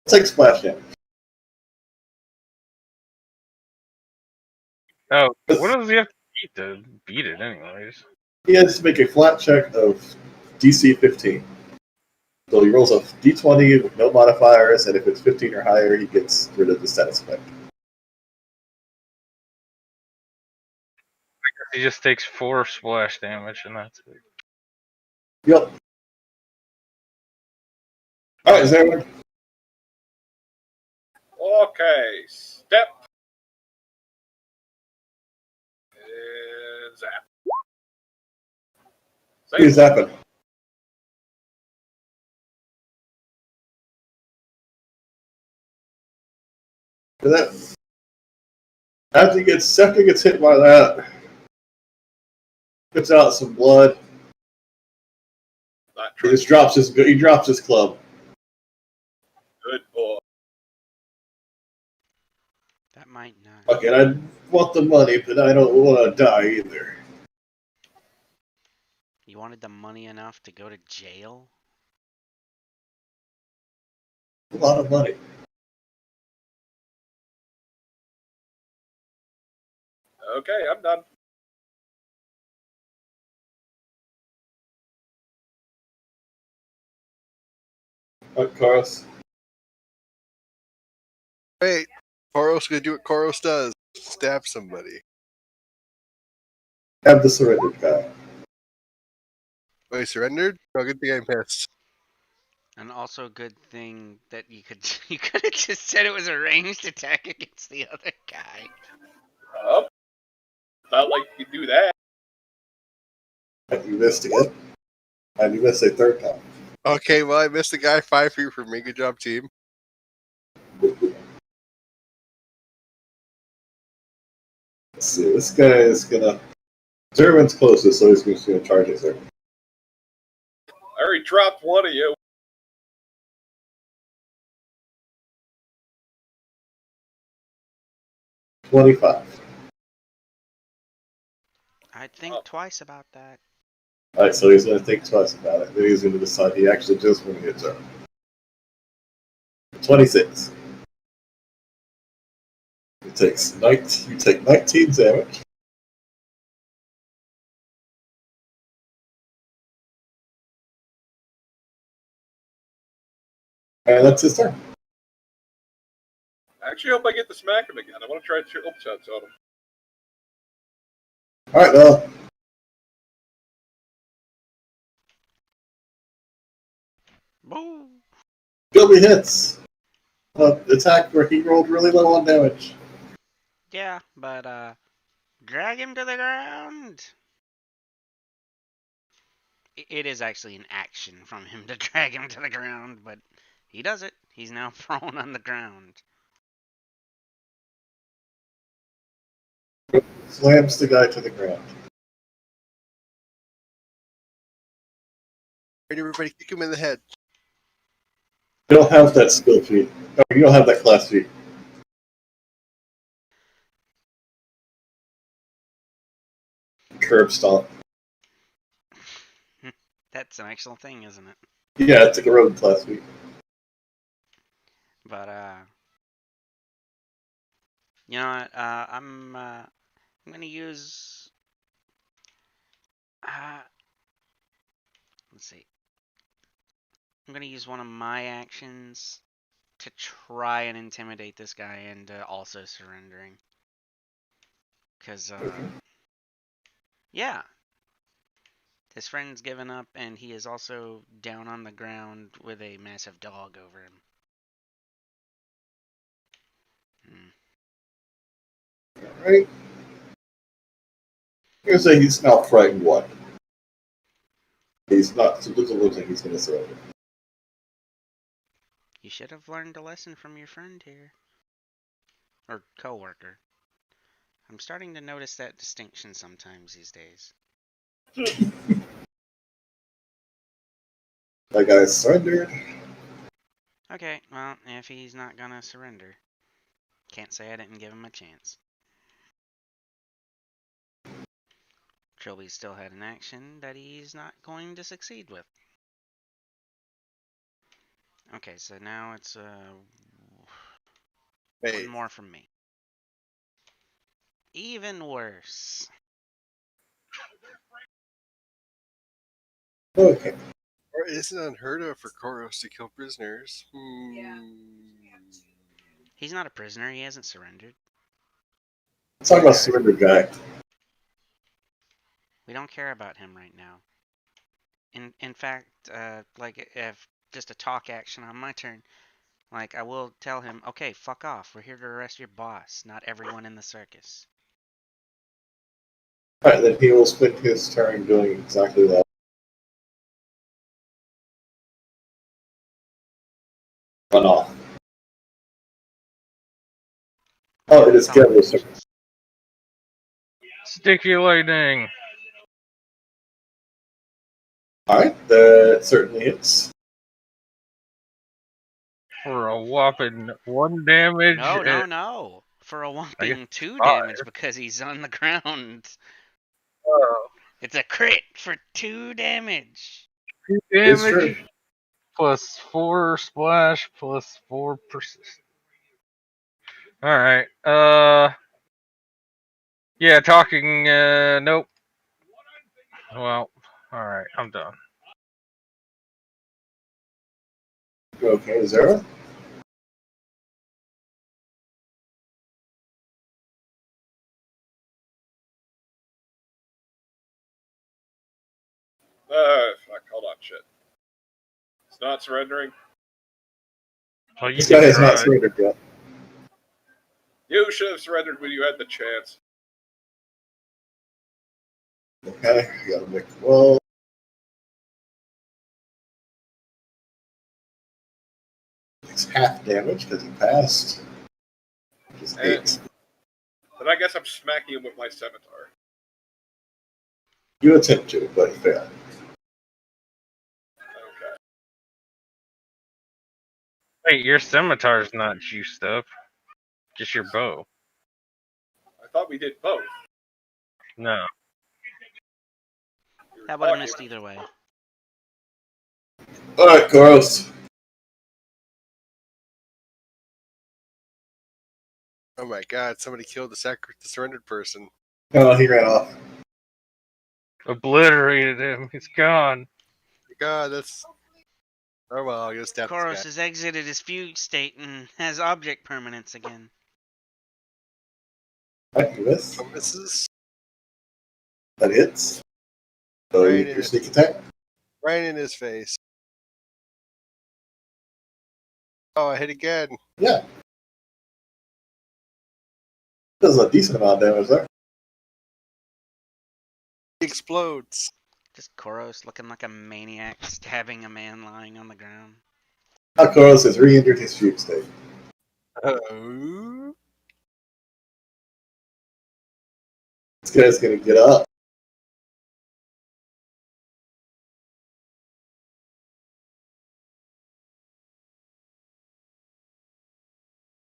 Take splash damage. Oh, what does he have to beat it, anyways? He has to make a flat check of DC 15. So he rolls a d20 with no modifiers, and if it's 15 or higher, he gets rid of the status effect. He just takes 4 splash damage, and that's it. Yep. Alright, is everyone? Okay, step. And zap. Who's zapping? After he gets hit by that, puts out some blood. He just drops his club. Good boy. That might not. Okay, I want the money, but I don't want to die either. You wanted the money enough to go to jail? A lot of money. Okay, I'm done. What, Carlos? Wait, Koros gonna do what Koros does. Stab somebody. Have the surrendered guy. Oh, he surrendered? Oh, good thing I missed. And also a good thing that you could have just said it was a ranged attack against the other guy. Up. Not like you do that. And you missed again. And you missed a third time. Okay, well, I missed the guy 5 feet from me. Good job, team. Let's see, this guy is gonna... Zerwin's closest, so he's just gonna charge it, sir. I already dropped one of you. $25. I'd think twice about that. Alright, so he's gonna think twice about it. Then he's gonna decide he actually does want to hit her. 26. You take 19 damage. And that's his turn. I actually hope I get to smack him again. I want to try triple shots on him. Alright, well. Boo! Gilby hits. Attack where he rolled really low on damage. Yeah, but drag him to the ground. It is actually an action from him to drag him to the ground, but he does it. He's now prone on the ground. Slams the guy to the ground. Alright, everybody, kick him in the head. You don't have that skill feat. No, you don't have that class feat. Curb stomp. That's an actual thing, isn't it? Yeah, it's like a road class feat. But you know what? I'm gonna use. Let's see. I'm gonna use one of my actions to try and intimidate this guy into also surrendering. Cause yeah, his friend's given up, and he is also down on the ground with a massive dog over him. Alright. I'm gonna say he's now frightened one. He's not. It doesn't look like he's going to surrender. You should have learned a lesson from your friend here. Or coworker. I'm starting to notice that distinction sometimes these days. That guy surrendered. Okay, well, if he's not gonna surrender, can't say I didn't give him a chance. Trilby still had an action that he's not going to succeed with. Okay, so now it's one more from me. Even worse. Okay. Or isn't unheard of for Koros to kill prisoners. He's not a prisoner, he hasn't surrendered. Let's talk about surrender guy. We don't care about him right now. In fact, like if just a talk action on my turn, like I will tell him, okay, fuck off. We're here to arrest your boss, not everyone in the circus. Alright, then he will spend his turn doing exactly that. Run off. Oh, it is Gabriel's turn. Sticky lightning. Alright, that certainly hits. For a whopping 1 damage. No. For a whopping 2 5. damage because he's on the ground. Oh. It's a crit for 2 damage. 2 It's true. damage. Plus 4 splash. Plus 4 persist. Alright. Yeah, talking. Nope. Well, alright. I'm done. Okay, Zero. Fuck, hold on, shit. It's not surrendering. Well, you This guy can has not try. surrendered yet. You should have surrendered when you had the chance. Okay, you gotta make a roll. It's half damage because he passed. Which is 8. Then I guess I'm smacking him with my scimitar. You attempt to, but fail. Okay. Wait, your scimitar's not juiced up. Just your bow. I thought we did both. No. That would have missed either way. Alright, Koros. Oh my god, somebody killed the surrendered person. No, he ran off. Obliterated him. He's gone. God, that's... Oh well, I'll go stab Koros this guy. has exited his fugue state and has object permanence again. Alright, you miss. Oh, misses. That hits. So Right your in sneak attack. Right in his face. Oh, I hit again. Yeah. Does a decent amount of damage there. He explodes. Just Koros looking like a maniac stabbing a man lying on the ground. Now Koros has re-entered his fugue state. Oh. This guy's gonna get up.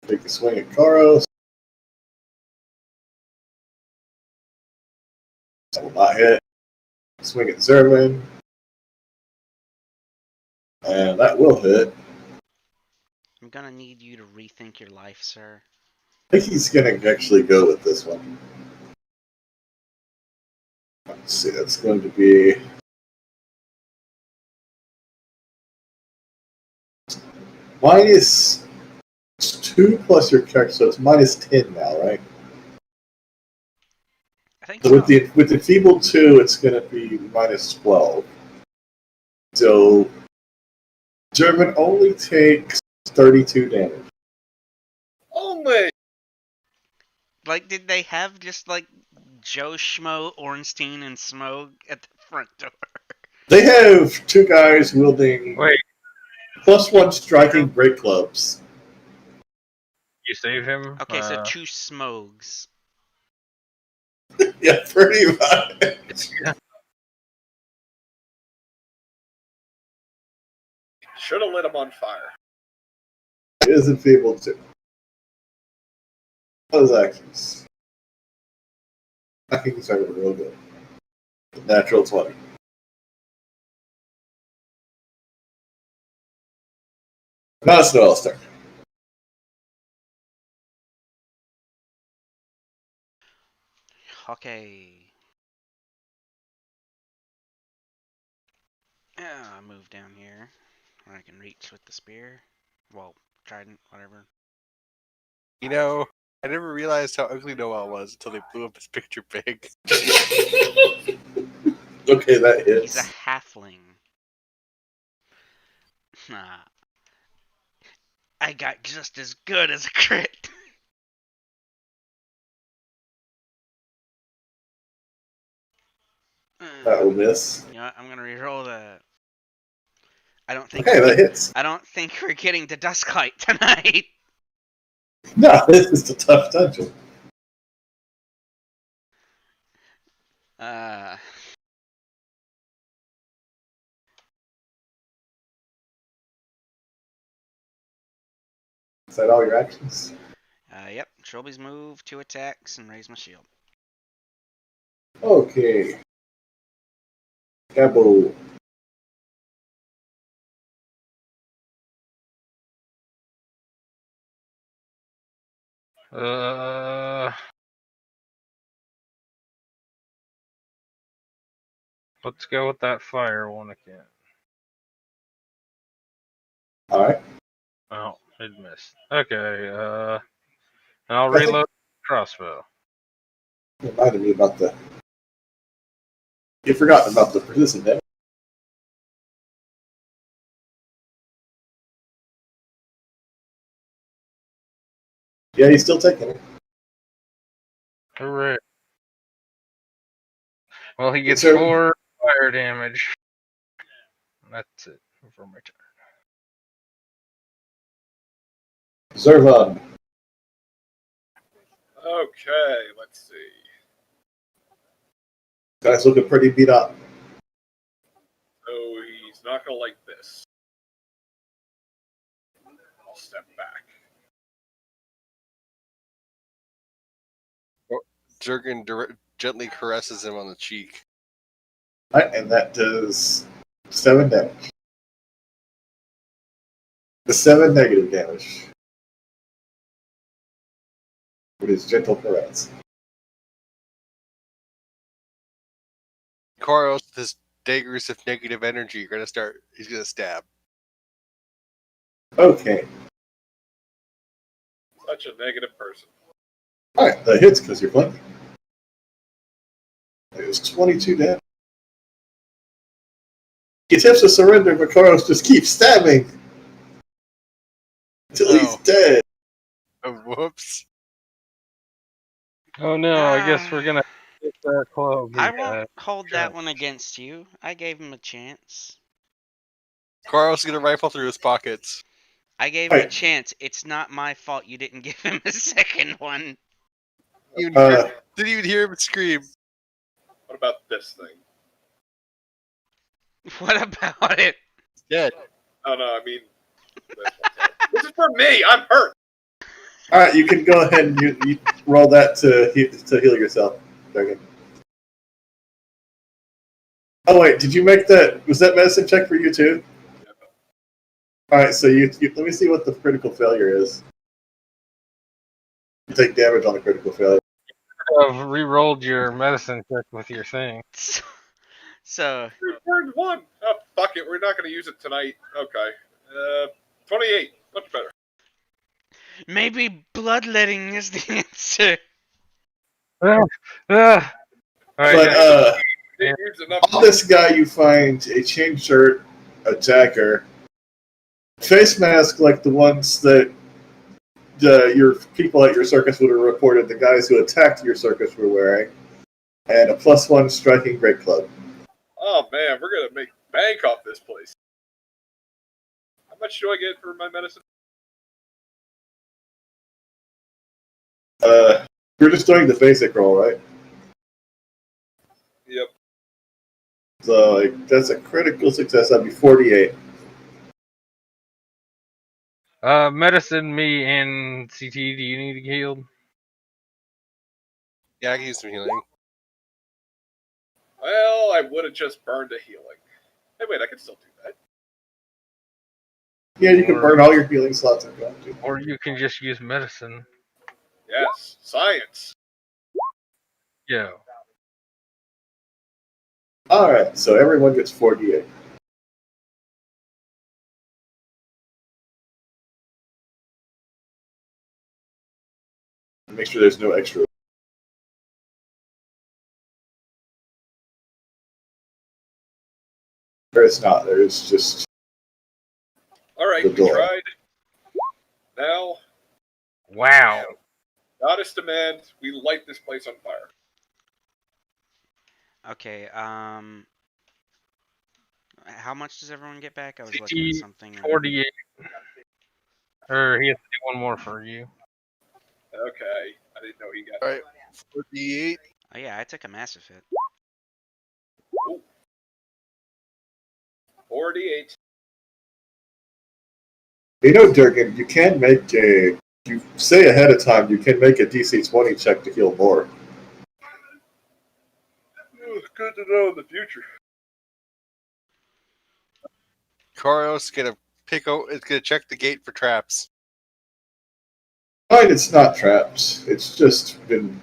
Take a swing at Koros. That will not hit. Swing at Zerwin. And that will hit. I'm gonna need you to rethink your life, sir. I think he's gonna actually go with this one. Let's see, that's going to be -2 plus your character, so it's -10 now, right? I think So so. with the feeble 2, it's gonna be -12. So German only takes 32 damage. Only! Like, did they have just like Joe Schmo, Ornstein, and Smog at the front door? They have two guys wielding Wait, +1 striking great clubs. you save him? Okay, so 2 smogs. Yeah, pretty much. Should have lit him on fire. It is enfeebled too. Those actions. Actions are real good. Natural 20. Not a Snowell's turn. Okay. I'll move down here where I can reach with the spear. Well, trident, whatever. You know, I never realized how ugly Noel was until they blew up his picture big. Okay, that hits. He's a halfling. Nah. I got just as good as a crit. That will miss. You know what? I'm gonna reroll the. I don't think. Okay, that hits. I don't think we're getting to Dusklight tonight. No, this is a tough dungeon. Is that all your actions? Yep. Trilby's move, 2 attacks, and raise my shield. Okay. Gabo. Let's go with that fire one again. Alright. Oh, it missed. Okay, and I'll reload the crossbow. Reminded me about the. You've forgotten about the persistent damage. Yeah, he's still taking it. Hooray. Well, he gets So- 4 fire damage. That's it for my turn. Zervan. Okay, let's see. Guy's looking pretty beat up. So he's not going to like this. I'll step back. Jurgen gently caresses him on the cheek. Alright, and that does 7 damage. The 7 negative damage. With his gentle caress. Koros, with his daggers of negative energy, he's gonna stab. Okay. Such a negative person. Alright, that hits because you're flanking. It was 22 damage. He attempts to surrender, but Koros just keeps stabbing. Until he's dead. Oh, whoops. Oh no, I guess we're gonna get that club. I won't hold that one against you. I gave him a chance. Koros is gonna rifle through his pockets. I gave him a chance. It's not my fault you didn't give him a second one. Didn't even hear him scream. What about this thing? What about it? Dead. Oh no, I mean, this is for me. I'm hurt. Alright, you can go ahead and you roll that to heal yourself. Second. Oh wait, did you make that? Was that medicine check for you too? Yeah. Alright, so you let me see what the critical failure is. You take damage on a critical failure. I've re-rolled your medicine check with your thing. So. Burn 1. Oh, fuck it. We're not going to use it tonight. Okay. 28. Much better. Maybe bloodletting is the answer. All right, But Didn't use enough. on this guy you find a chain shirt, a dagger, face mask like the ones that your people at your circus would have reported the guys who attacked your circus were wearing, and a +1 striking great club. Oh man, we're gonna make handcuff this place. How much do I get for my medicine? You're just doing the basic roll, right? Yep. So like, that's a critical success. That'd be 48. Medicine, me, and CT. Do you need to get healed? Yeah, I can use some healing. Well, I would have just burned a healing. Hey, wait, I can still do that. Yeah, you can burn all your healing slots if you want to. Or you can just use medicine. Yes, science. Yeah. Alright, so everyone gets 48. Make sure there's no extra. There's not. There's just. All right, The we door. tried. Now, Wow. goddess demand, we light this place on fire. Okay. How much does everyone get back? I was CT looking at something. 48. Or he has to do one more for you. Okay, I didn't know he got. All right, 48. Oh yeah, I took a massive hit. Ooh. 48. You know, Durgan, you can make a. You say ahead of time, you can make a DC 20 check to heal more. Good to know in the future. Koros gonna it's gonna check the gate for traps. Fine, it's not trapped. It's just been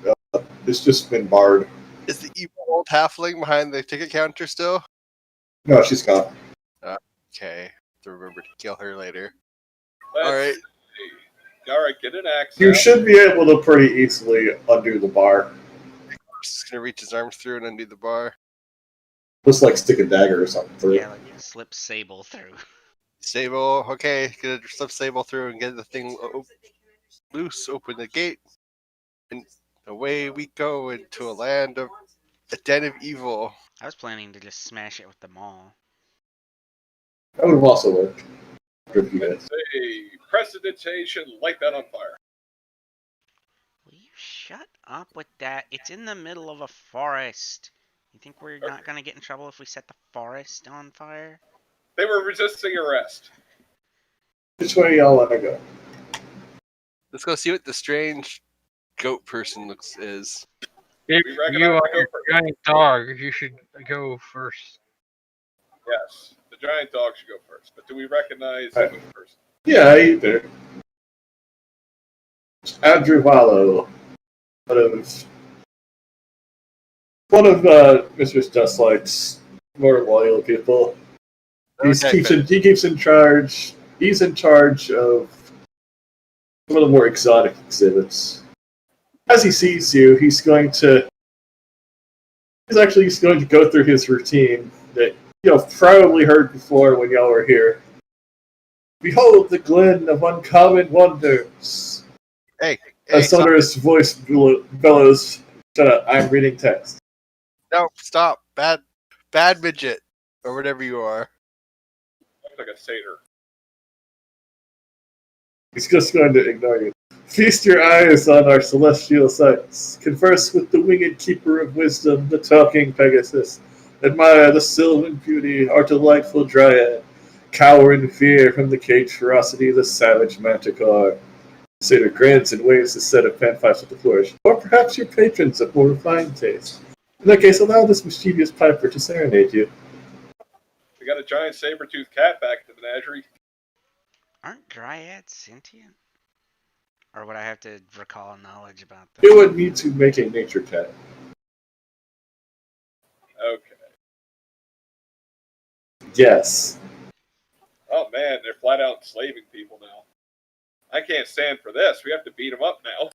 barred. Is the evil old halfling behind the ticket counter still? No, she's gone. Okay, to remember to kill her later. Let's All right. see. All right, get an axe. You out. should be able to pretty easily undo the bar. Just gonna reach his arms through and undo the bar. Just like stick a dagger or something through. Yeah, like slip Sable through. Sable, okay, gonna slip Sable through and get the thing loose. Open the gate, and away we go into a land of a den of evil. I was planning to just smash it with the maul. That would have also worked. For a few minutes. Let's see. Prestidigitation, light that on fire. Will you shut up with that? It's in the middle of a forest. You think we're not gonna get in trouble if we set the forest on fire? They were resisting arrest. Which way y'all want to go? Let's go see what the strange goat person is. If We recognize you are the a goat first. giant dog, you should go first. Yes, the giant dog should go first. But do we recognize Right. the goat person? Yeah, you do. Andrew Vallow, one of Mistress Dustlight's more loyal people. He keeps in charge. He's in charge of some of the more exotic exhibits. As he sees you, he's going to go through his routine that probably heard before when y'all were here. Behold the glen of uncommon wonders. Hey, A sonorous voice bellows, "Shut up! I'm reading text." No, stop, bad midget, or whatever you are. Looks like a satyr. He's just going to ignore you. Feast your eyes on our celestial sights. Converse with the winged keeper of wisdom, the talking Pegasus. Admire the sylvan beauty, our delightful dryad. Cower in fear from the caged ferocity of the savage manticore. Satyr grins and waves a set of panpipes with the flourish. Or perhaps your patrons of more refined taste. In that case, allow this mischievous piper to serenade you. We got a giant saber-toothed cat back at the menagerie. Aren't dryads sentient? Or would I have to recall knowledge about them? You would need to make a nature check. Okay. Yes. Oh man, they're flat out enslaving people now. I can't stand for this. We have to beat them up now.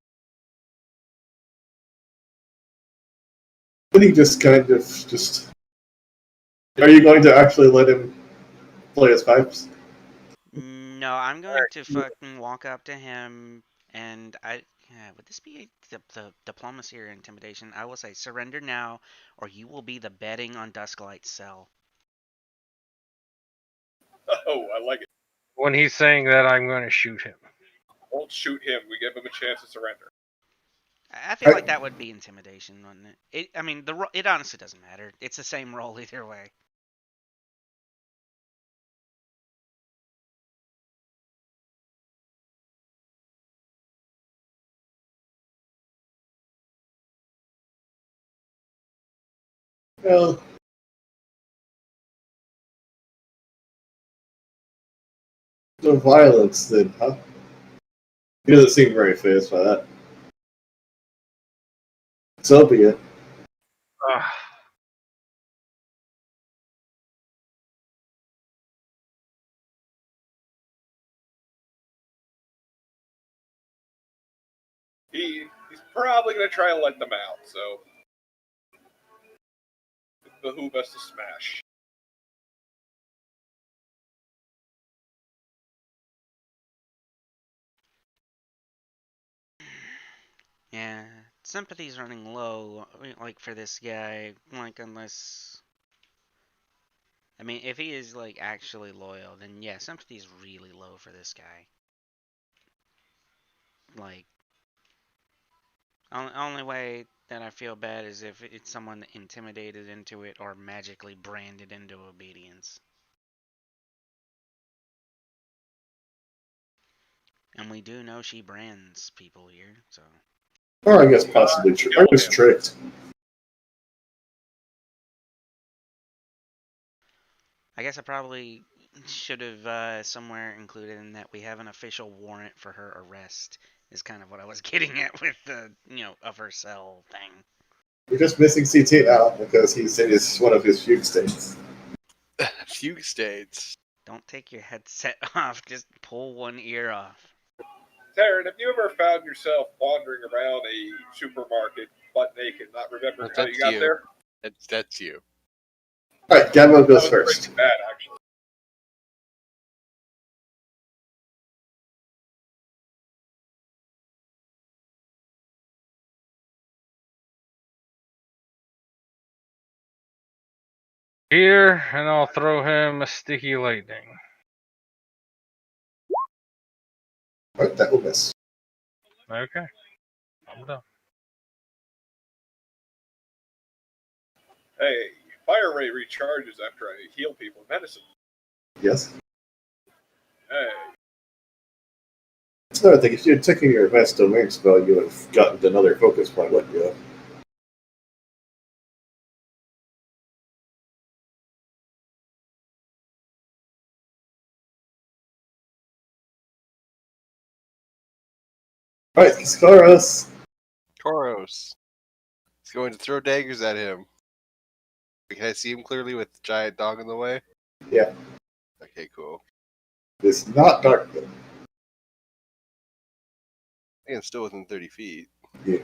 I think just kind of just. Are you going to actually let him play his pipes? No, I'm going to fucking walk up to him and would this be the diplomacy or intimidation? I will say surrender now or you will be the bedding on Dusklight's cell. Oh, I like it. When he's saying that, I'm going to shoot him. Won't shoot him. We give him a chance to surrender. I feel like that would be intimidation, wouldn't it? I mean, it honestly doesn't matter. It's the same roll either way. Well, the violence then, huh? He doesn't seem very fazed by that. So be it. Ah, He's probably going to try to let them out, so it behooves us to smash. Yeah, sympathy's running low, like, for this guy, like, unless... I mean, if he is, like, actually loyal, then yeah, sympathy's really low for this guy. Like, only way that I feel bad is if it's someone intimidated into it or magically branded into obedience. And we do know she brands people here, so... Or I guess possibly I was tricked. I guess I probably should have somewhere included in that we have an official warrant for her arrest, is kind of what I was getting at with the, of her cell thing. We're just missing CT now because he's in one of his fugue states. Fugue states. Don't take your headset off, just pull one ear off. Taryn, have you ever found yourself wandering around a supermarket butt naked, not remembering how you got there? That's you. Alright, Gabo That goes was first. pretty bad, actually. here, and I'll throw him a sticky lightning. Alright, that will miss. Okay, I'm done. Hey, fire ray recharges after I heal people with medicine. Yes. Hey, That's another thing. If you had taken your advanced domain spell, you would have gotten another focus point, wouldn't you? Alright, Kiskaros. Koros. He's going to throw daggers at him. Can I see him clearly with the giant dog in the way? Yeah. Okay, cool. It's not dark though. I think I'm still within 30 feet. Yeah.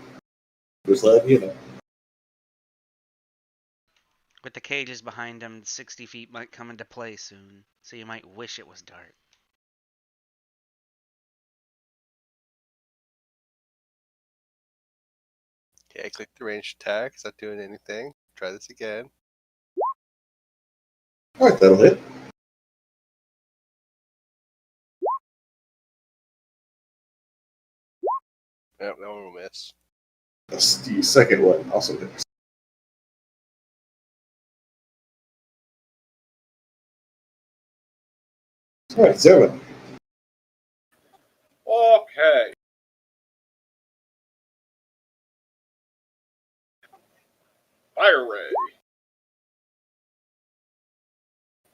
Just letting you know. With the cages behind him, 60 feet might come into play soon, so you might wish it was dark. Okay, I click the ranged attack. It's not doing anything. Try this again. Alright, that'll hit. Nope, that one will miss. That's the second one also hits. Alright, Zerman. okay. Fire ray.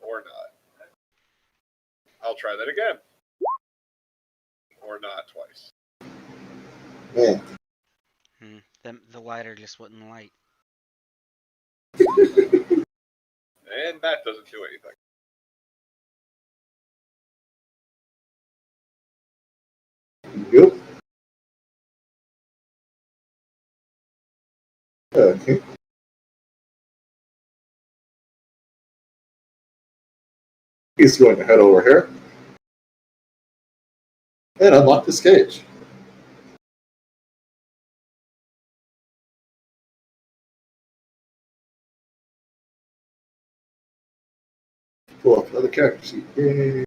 Or not. I'll try that again. Or not twice. Man. The lighter just wouldn't light. And that doesn't do anything. Yep. Okay. He's going to head over here and unlock this cage. pull up another character sheet. Yay.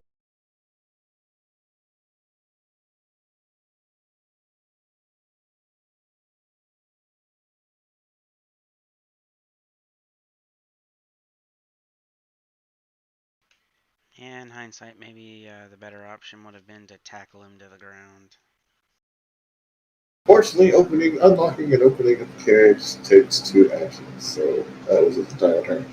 In hindsight, maybe the better option would have been to tackle him to the ground. Fortunately, unlocking and opening of the carriage takes 2 actions, so that was its entire turn.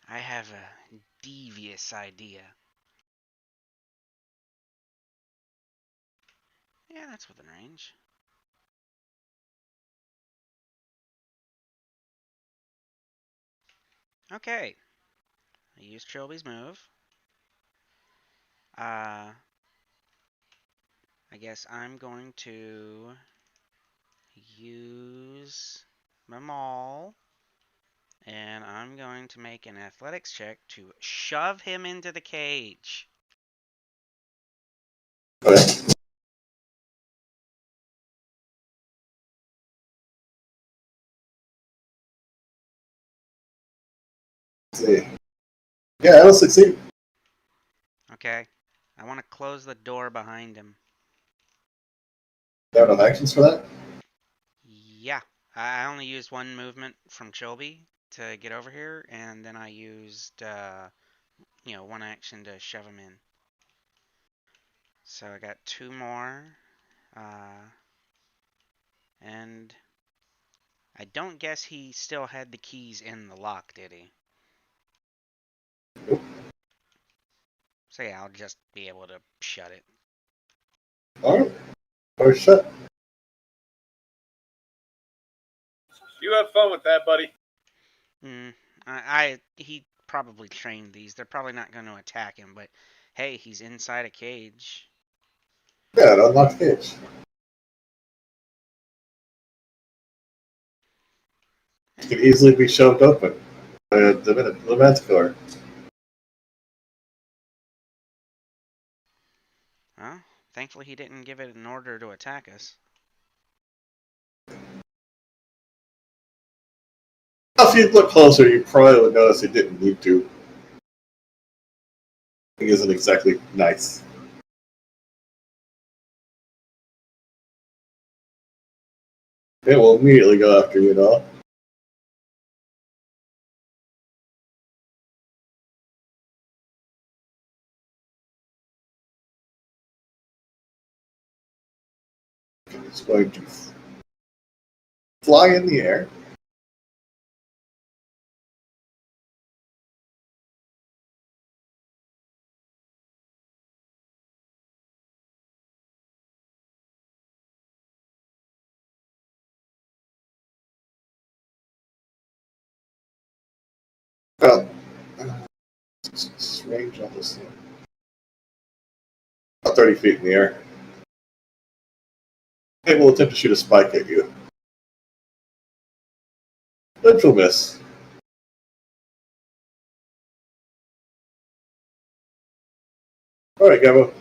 I have a devious idea. Yeah, that's within range. Okay. I used Trilby's move. I guess I'm going to use my maul. And I'm going to make an athletics check to shove him into the cage. Okay. See. Yeah, that'll succeed. Okay. I want to close the door behind him. There are no actions for that? Yeah. I only used one movement from Chilby to get over here, and then I used, one action to shove him in. So I got 2 more. And I don't guess he still had the keys in the lock, did he? Nope. So yeah, I'll just be able to shut it. Alright. Or shut. You have fun with that, buddy. He probably trained these. They're probably not going to attack him, but hey, he's inside a cage. Yeah, it unlocks the cage. It can easily be shoved open by the Manticore. Well, thankfully he didn't give it an order to attack us. If you look closer, you probably would notice he didn't need to. He isn't exactly nice. It will immediately go after you, though. It's going to fly in the air. Well, range on this thing. About 30 feet in the air. It will attempt to shoot a spike at you. Eventual miss. Alright, Gabo.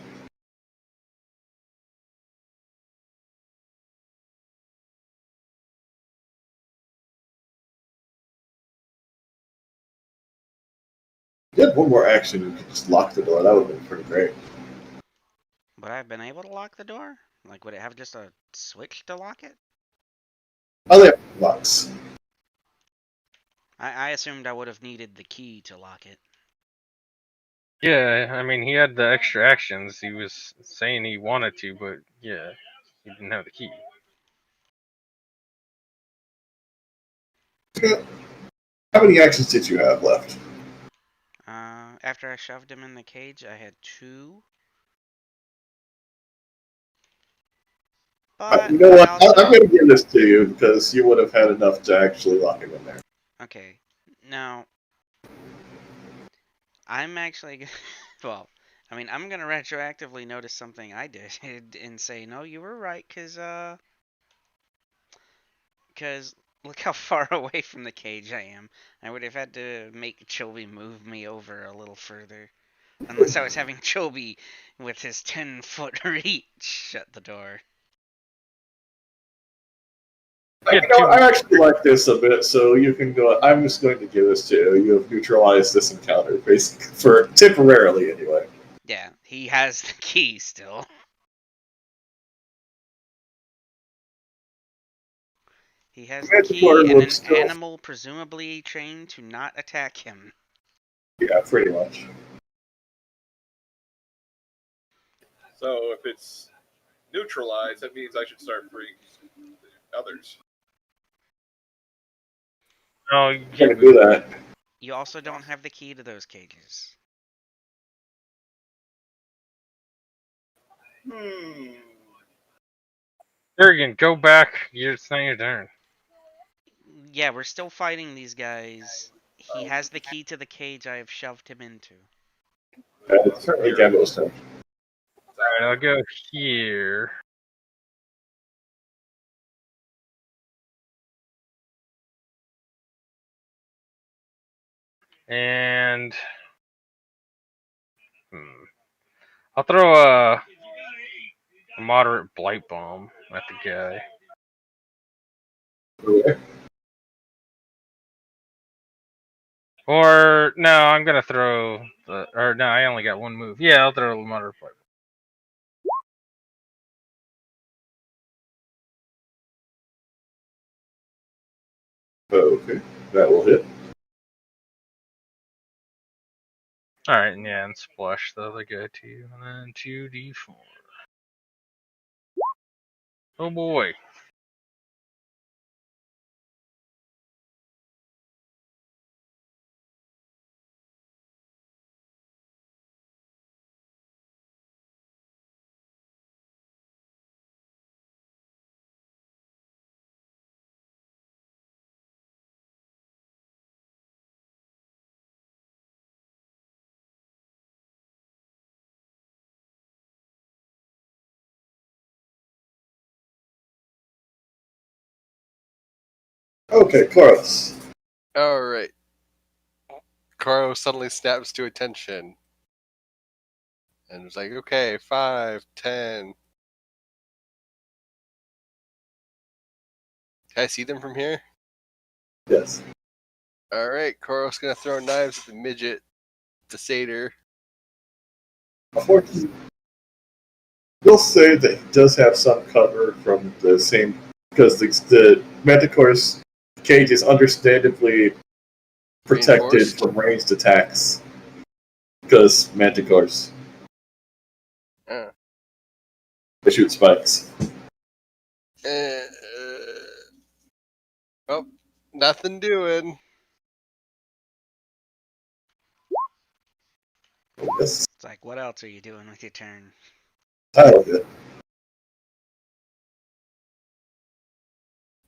If you had one more action, you could just lock the door. That would have been pretty great. Would I have been able to lock the door? Like, would it have just a switch to lock it? Oh, they have locks. I assumed I would have needed the key to lock it. Yeah, I mean, he had the extra actions. He was saying he wanted to, but yeah, he didn't have the key. How many actions did you have left? After I shoved him in the cage, I had 2. But You know I what? I'm also... going to give this to you because you would have had enough to actually lock him in there. Okay. Now, I'm actually... well, I mean, I'm going to retroactively notice something I did and say, no, you were right, because look how far away from the cage I am. I would have had to make Chilby move me over a little further. Unless I was having Chobi with his 10-foot reach shut the door. I actually like this a bit, so you can go. I'm just going to give this to you. You have neutralized this encounter, basically, for temporarily, anyway. Yeah, he has the key still. He has the key and an animal presumably trained to not attack him. Yeah, pretty much. So if it's neutralized, that means I should start freeing the others. No, I'm going to do that. You also don't have the key to those cages. Jurgen, go back. It's not your turn. Yeah, we're still fighting these guys. He has the key to the cage I have shoved him into. It's certainly Gambo's turn. Alright, I'll go here. And I'll throw a moderate blight bomb at the guy. Okay. Or no, I'm gonna throw the. Or no, I only got one move. Yeah, I'll throw a moderate blight. Okay, that will hit. Alright, yeah, and splash the other guy too. And then 2d4. Oh boy. Okay, Chorus. Alright. Koro suddenly snaps to attention. And was like, okay, 5, 10. Can I see them from here? Yes. Alright, Koro's gonna throw knives at the midget, the satyr. Unfortunately, we'll say that he does have some cover from the same, because the Manticore's cage is understandably protected Reinforced? from ranged attacks. Because Manticores, they shoot spikes. Oh, nothing doing. Yes, It's like, what else are you doing with your turn? title good.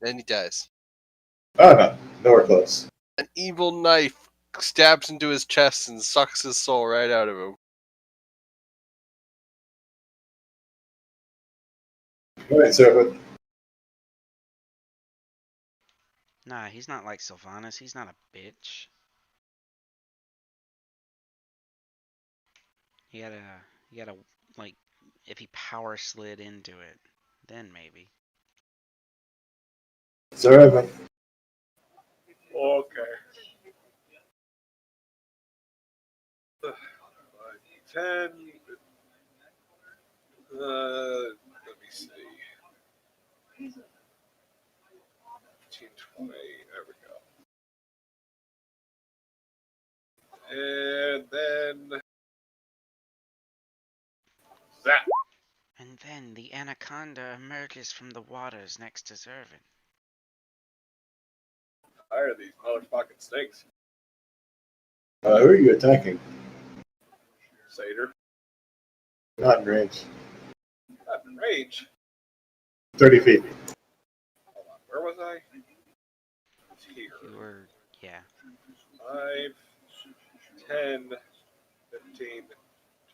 Then he dies. Oh no, nowhere close. An evil knife stabs into his chest and sucks his soul right out of him. Alright, so Nah, he's not like Sylvanas. He's not a bitch. He gotta, like, if he power slid into it, then maybe. Zerevin. Okay. 5, 10. Let me see. 15, 20. There we go. And then that. And then the anaconda emerges from the waters next to Zervin. Tired of these motherfucking snakes. Who are you attacking? Satyr. Not in range. Not in range. 30 feet. Hold on. Where was I? It's here. You were, yeah. 5, 10, 15,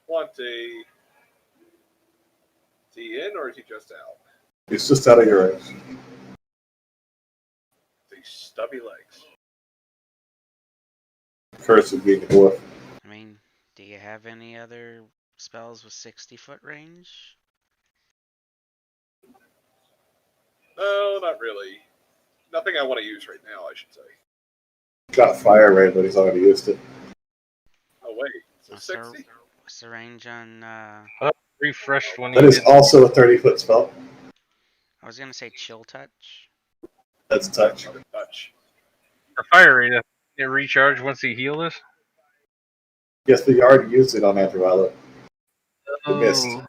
20. Is he in or is he just out? It's just out of your range. These stubby legs. Curse of being a dwarf. I mean, Do you have any other spells with 60-foot range? No, not really. Nothing I want to use right now, I should say. Got fire rain, but he's already used it. Oh, wait. So What's 60? what's the range on, Refreshed when That you is did. also a 30-foot spell. I was gonna say chill touch. That's touch. Touch. For fire rate, it recharge once you heal this. Yes, but you already used it on Ultraviolet. You missed. Oh,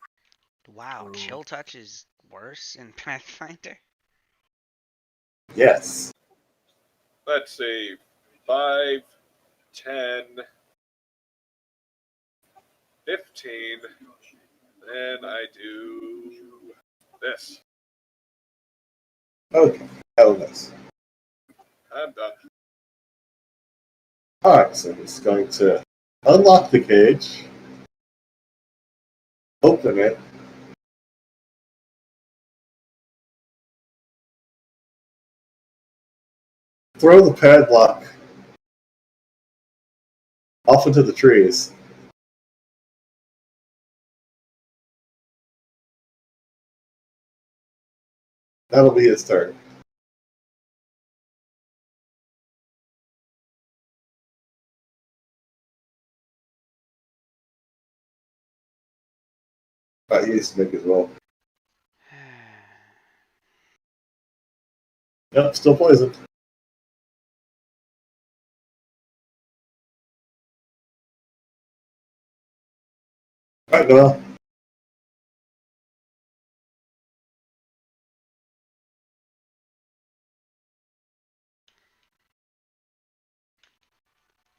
Wow, chill touch is worse in Pathfinder? Yes. Let's see. 5, 10, 15. Then I do this. Okay. Illness. I'm done. Alright, so he's going to unlock the cage, open it, throw the padlock off into the trees. That'll be his turn. He needs to make his roll. Yep, still poisoned. Alright, Noel.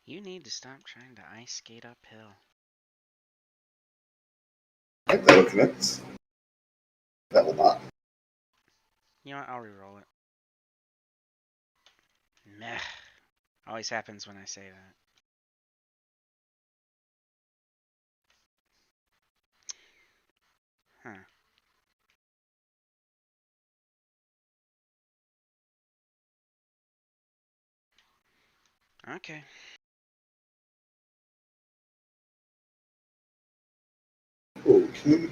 You need to stop trying to ice skate uphill. Alright, that will connect. That will not. You know what? I'll reroll it. Meh. Always happens when I say that. Huh. Okay. Okay.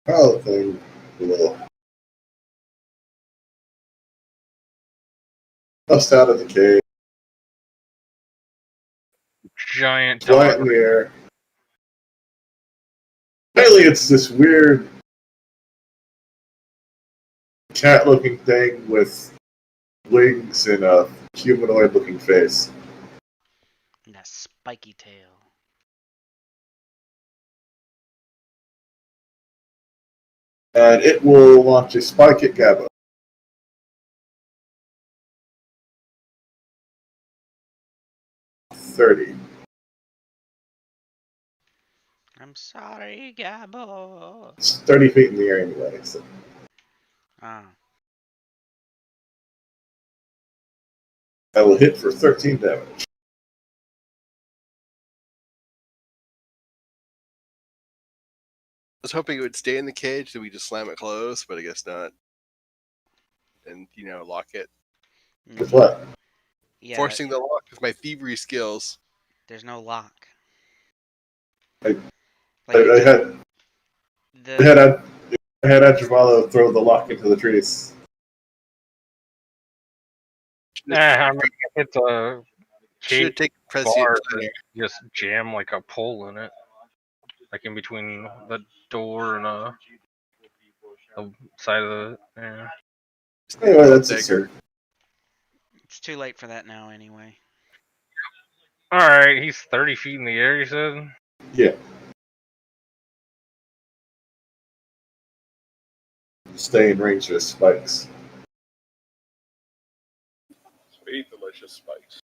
How the thing will bust out of the cage, giant fly dog. it in the air. Mainly, it's this weird cat-looking thing with wings and a humanoid-looking face. And that spiky tail. And it will launch a spike at Gabba. 30. I'm sorry, Gabbo. It's 30 feet in the air anyway, so Oh. that will hit for 13 damage. I was hoping it would stay in the cage, so we just slam it closed, but I guess not. And, lock it. With what? Yeah, Forcing the lock with my thievery skills. there's no lock. I Like had Adjuvalo throw the lock into the trees. I mean, it's a Should have cake taken prescient bar. planning. Just jam like a pole in it, like in between the door and the side of the. Yeah. Anyway, that's his turn. it's too late for that now anyway. All right, he's 30 feet in the air. You said. Yeah. Stay in range of his spikes. Sweet, delicious spikes.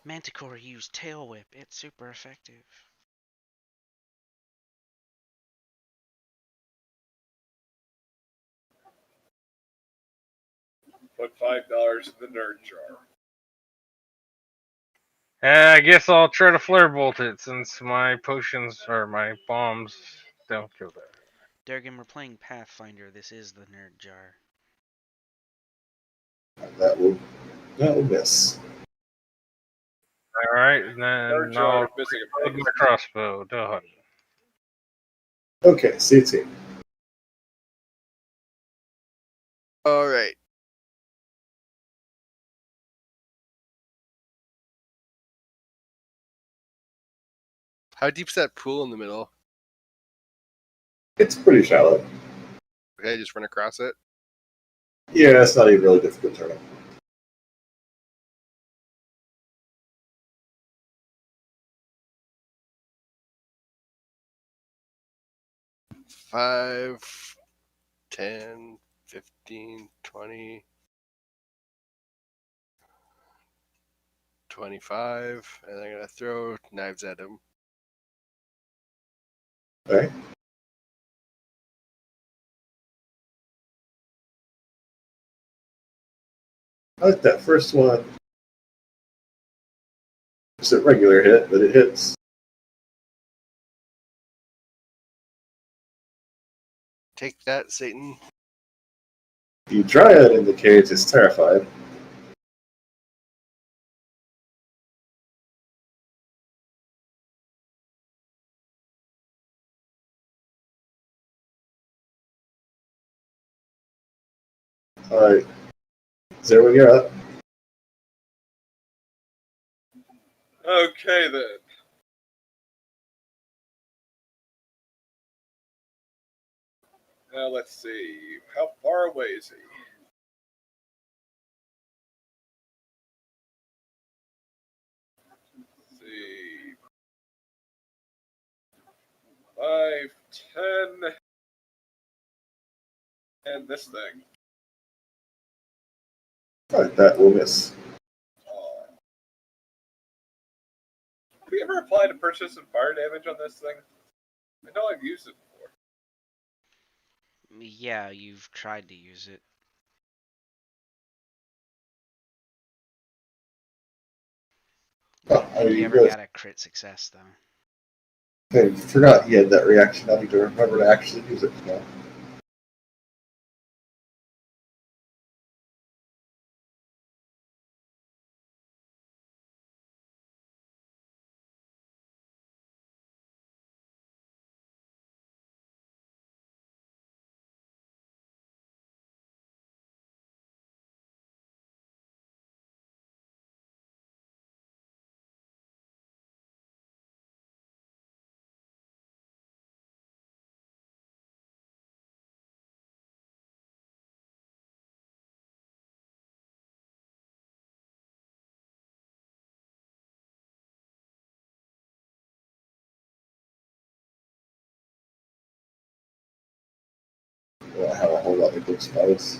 Manticore used Tail Whip. It's super effective. Put $5 in the nerd jar. I guess I'll try to flare bolt it since my potions or my bombs don't kill that. Durgan, we're playing Pathfinder. This is the nerd jar. That will miss. All right, and Nerd then jar I'll is missing a reload face. my crossbow. Done. Okay, CT. All right. How deep's that pool in the middle? It's pretty shallow. Okay, just run across it. Yeah, it's not even really difficult terrain. Five, 10, 15, 20, 25, and I'm gonna throw knives at him. Okay. I like that first one. It's a regular hit, but it hits. Take that, Satan. The Dryad in the cage is terrified. Alright. Zero, you're up. Okay then. Now let's see. How far away is he? Let's see. 5, 10, and this thing. Alright, that will miss. Oh. Have we ever applied a persistent fire damage on this thing? I know I've used it before. Yeah, you've tried to use it. Oh, I mean, You you ever really got a crit success, though? I forgot he had that reaction. I need to remember to actually use it now. I don't have a whole lot of good spells.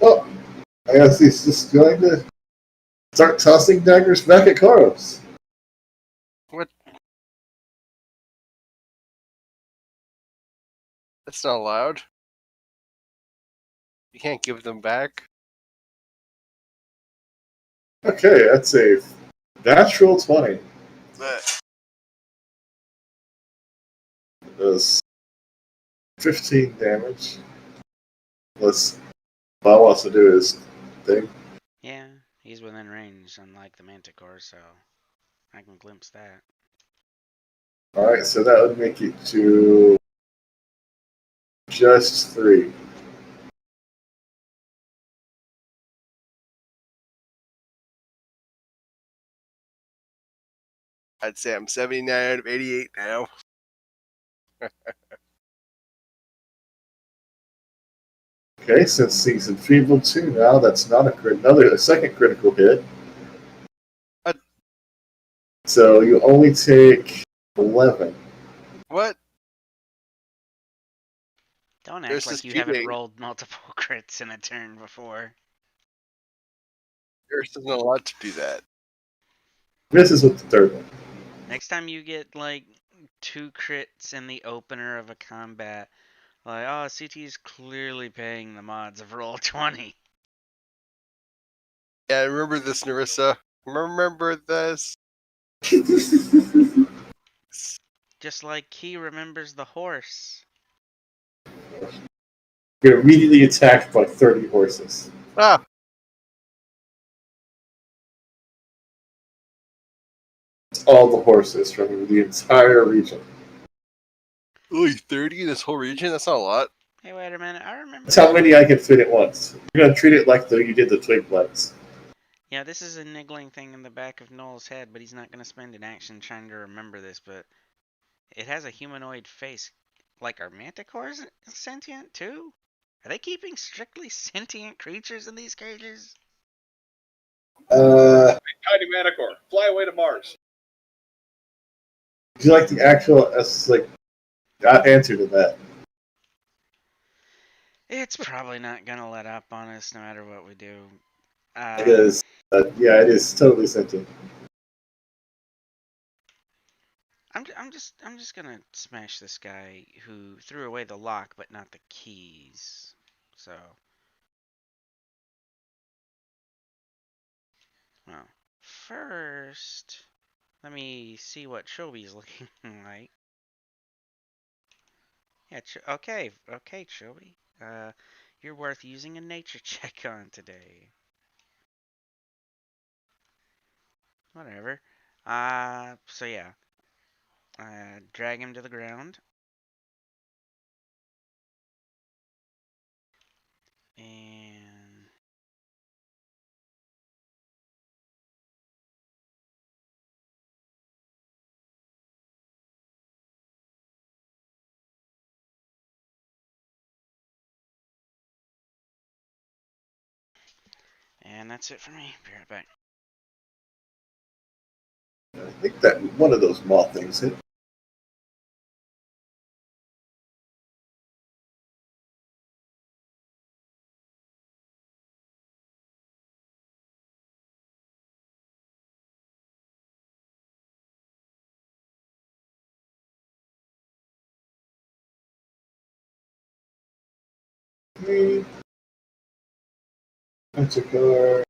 Oh, I guess he's just going to start tossing daggers back at Karos. What? That's not allowed. You can't give them back. Okay, that's a natural 20. But It does 15 damage. Unless Bob wants to do his thing. Yeah, he's within range, unlike the Manticore, so I can glimpse that. Alright, so that would make it to just 3. I'd say I'm 79 out of 88 now. Okay, since he's enfeebled 2 now, that's not a second critical hit. What? So you only take 11. What? Don't act There's like this you haven't cheating. rolled multiple crits in a turn before. There's not allowed to do that. This is with the third one. Next time you get like 2 crits in the opener of a combat, like, oh, CT's clearly paying the mods of roll 20. Yeah, remember this, Narissa. Remember this. Just like Key remembers the horse. You're immediately attacked by 30 horses. Ah, It's all the horses from the entire region. ooh, 30 in this whole region? That's not a lot. Hey, wait a minute. I remember. That's how many I can fit at once. You're gonna treat it like you did the twig bloods. Yeah, this is a niggling thing in the back of Noel's head, but he's not going to spend an action trying to remember this, but it has a humanoid face. Like, are manticores sentient too? Are they keeping strictly sentient creatures in these cages? Tiny Manicore, fly away to Mars. Do you like the actual answer to that? It's probably not going to let up on us no matter what we do. It is. Yeah, it is totally sentient. I'm just gonna smash this guy who threw away the lock but not the keys. So, well, first, let me see what Chobi's looking like. Yeah, okay, Chobi. You're worth using a nature check on today. Whatever. So yeah. Drag him to the ground. And that's it for me. Be right back. I think that one of those moth things hit. Me. That's a car.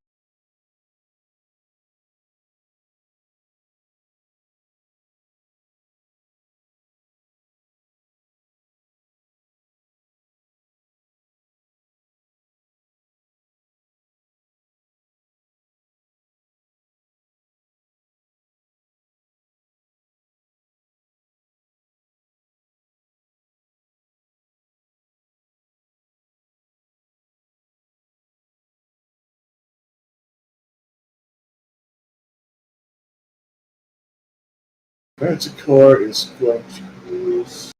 Manticore is going to use.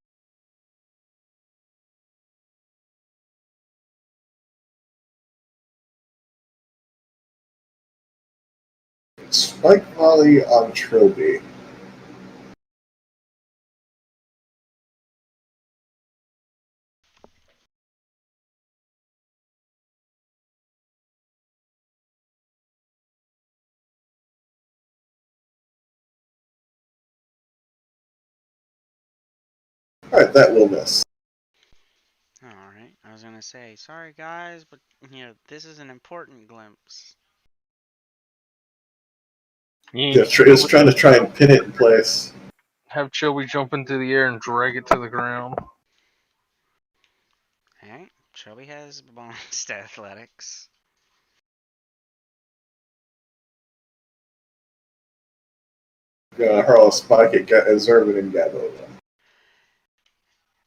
Spike Volley on Trilby. Alright, that will miss. Alright, I was gonna say, sorry guys, but this is an important glimpse. Yeah, it's trying to try and pin it in place. Have Chobi jump into the air and drag it to the ground. Alright, Chobi has bonus athletics. Gonna hurl a spike at Zervin and Gabo.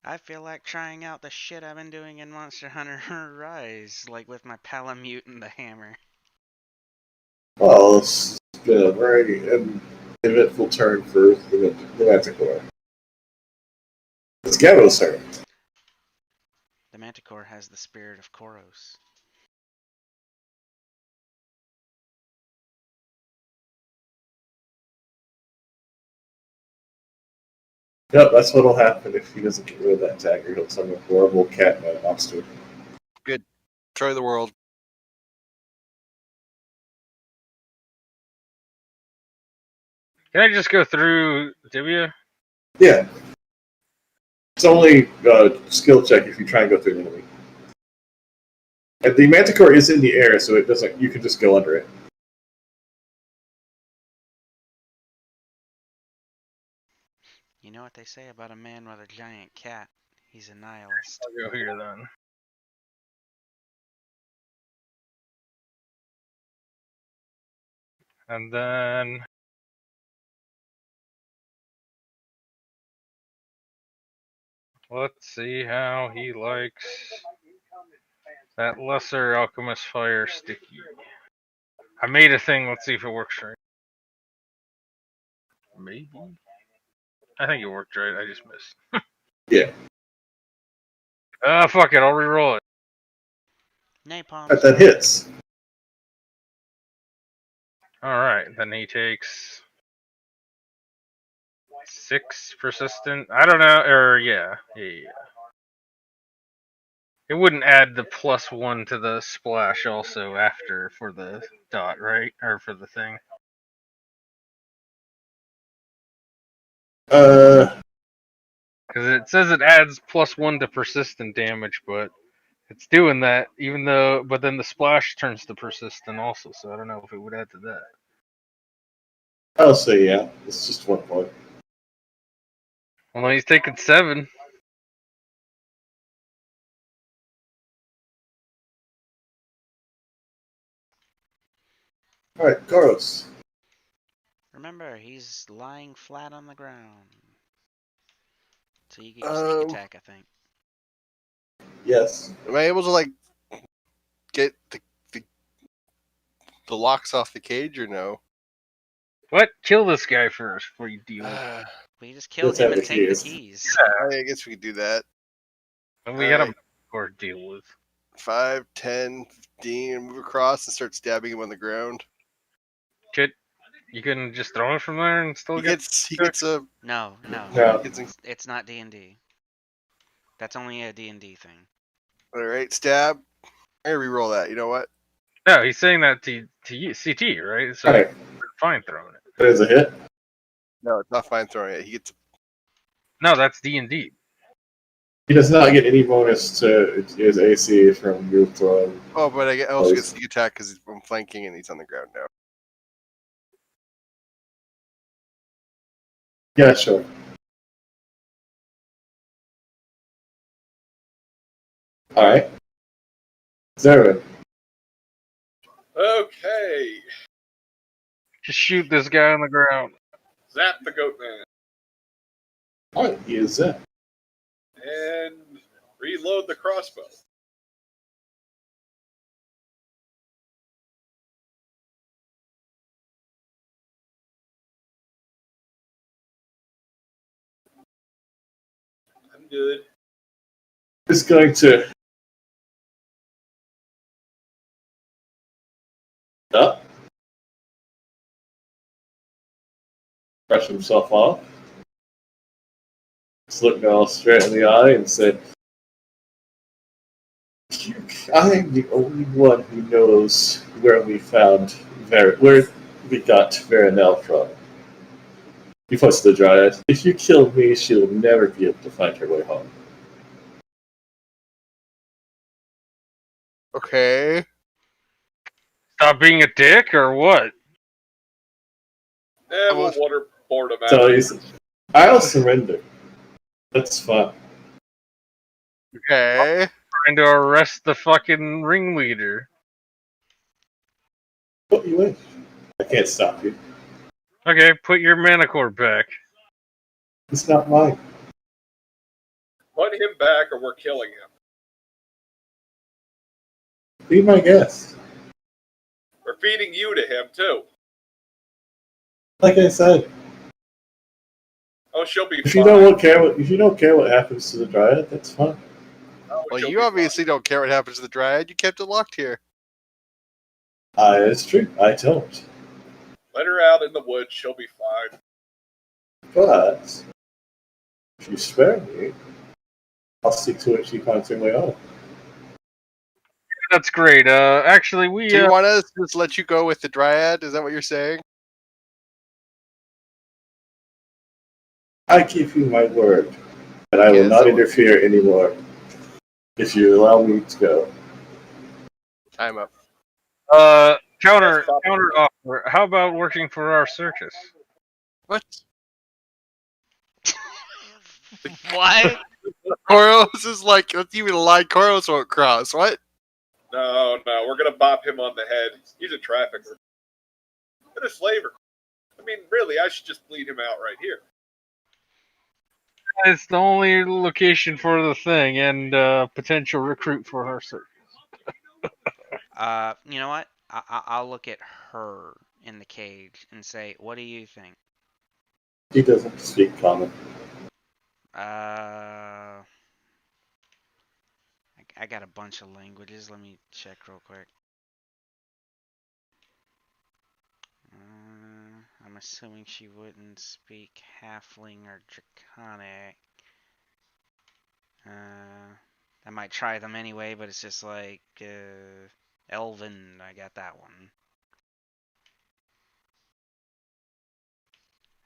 I feel like trying out the shit I've been doing in Monster Hunter Rise, like with my Palamute and the hammer. Well, it's been a very eventful turn for the Manticore. It's Gabo's turn. The Manticore has the spirit of Koros. Yep, that's what'll happen if he doesn't get rid of that dagger. He'll summon a horrible cat monster. Good. Destroy the world. Can I just go through Dibia? Yeah. It's only a skill check if you try and go through an enemy. And the manticore is in the air, so it doesn't. You can just go under it. You know what they say about a man with a giant cat? He's a nihilist. I'll go here then. And then let's see how he likes that lesser alchemist fire sticky. I made a thing. Let's see if it works right. Maybe. I think it worked right. I just missed. Yeah. Fuck it. I'll reroll it. Napalm But strike. that hits. Alright, then he takes 6 persistent. I don't know, or yeah. It wouldn't add the +1 to the splash also after for the dot, right? Or for the thing. Because it says it adds +1 to persistent damage, but it's doing that even though, but then the splash turns to persistent also, so I don't know if it would add to that. I'll say yeah. It's just 1 point. Well, he's taking 7. Alright, Goros. Remember, he's lying flat on the ground. So you get your sneak attack, I think. Yes. Am I able to like get the locks off the cage or no? What? Kill this guy first before you deal with it. I Well, you just kill Let's him have and the take the keys. keys. guess we could do that. And we got a Alright. or deal with. 5, 10, 15, move across and start stabbing him on the ground. Shit. You can just throw it from there and still He get. gets a No. No. It's not D&D. That's only a D&D thing. alright, stab. I'm gonna re-roll that, you know what? No, he's saying that to you, CT, right? So Alright, you're fine throwing it. there's a hit. No, it's not fine throwing it. He gets No, that's D&D. He does not get any bonus to his AC from your throw. but I also get sneak attack because I'm flanking and he's on the ground now. Yeah, sure. Alright. Zervin. Okay. Just shoot this guy on the ground. Zap the goat man. Alright, he is Zep. And reload the crossbow. I'm good. He's going to up, brush himself off, just look Null straight in the eye and say, I am the only one who knows where we got Veronell from. He points to the Dryad. If you kill me, she'll never be able to find her way home. Okay. Stop being a dick or what? We'll waterboard him out. So he's, I'll surrender. That's fine. Okay. Trying to arrest the fucking ringleader. What you wish. I can't stop you. Okay, put your mana core back. It's not mine. Put him back or we're killing him. Be my guest. We're feeding you to him, too. Like I said, Oh, she'll be if fine. you don't care what happens to the Dryad, that's fine. Oh, Well, she'll you be obviously don't care what happens to the Dryad. You kept it locked here. It's true. I don't. fine. Let her out in the woods. She'll be fine. But If you spare me, I'll see to it she finds her way out. That's great. Actually, we Do you want us to just let you go with the Dryad? Is that what you're saying? I give you my word that I will not interfere anymore if you allow me to go. Time up. counter offer. How about working for our circus? What? What? Koros is like, that's even a line Koros won't cross. What? No, we're gonna bop him on the head. He's a trafficker. And a slaver. I mean, really, I should just bleed him out right here. It's the only location for the thing and potential recruit for our circus. You know what? I'll look at her in the cage and say, "What do you think?" He doesn't speak common. I got a bunch of languages. Let me check real quick. I'm assuming she wouldn't speak Halfling or Draconic. I might try them anyway, but it's just like Elven. I got that one.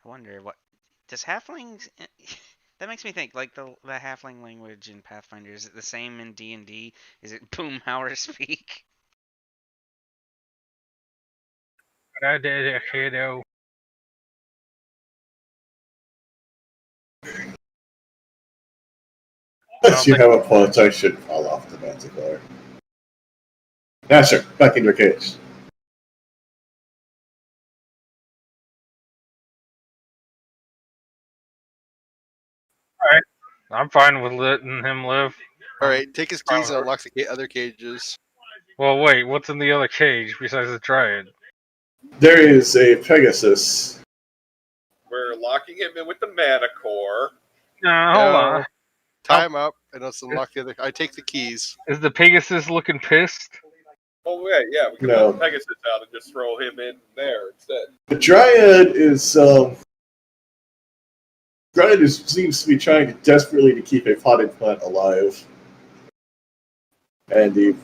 I wonder what does Halflings. That makes me think, like the Halfling language in Pathfinder. Is it the same in D&D? Is it Boomhauer speak? I did it, kiddo. Unless you have a point, I should fall off the manticore. Yeah, sure. Back in your cage. Alright. I'm fine with letting him live. Alright, take his keys and unlock the other cages. Well, wait, what's in the other cage besides the Dryad? There is a Pegasus. We're locking him in with the Manicore. Hold on. Time up, and let's unlock the other. I take the keys. Is the Pegasus looking pissed? Oh, yeah, we can let the Pegasus out and just throw him in there instead. The Dryad seems to be trying desperately to keep a potted plant alive. And the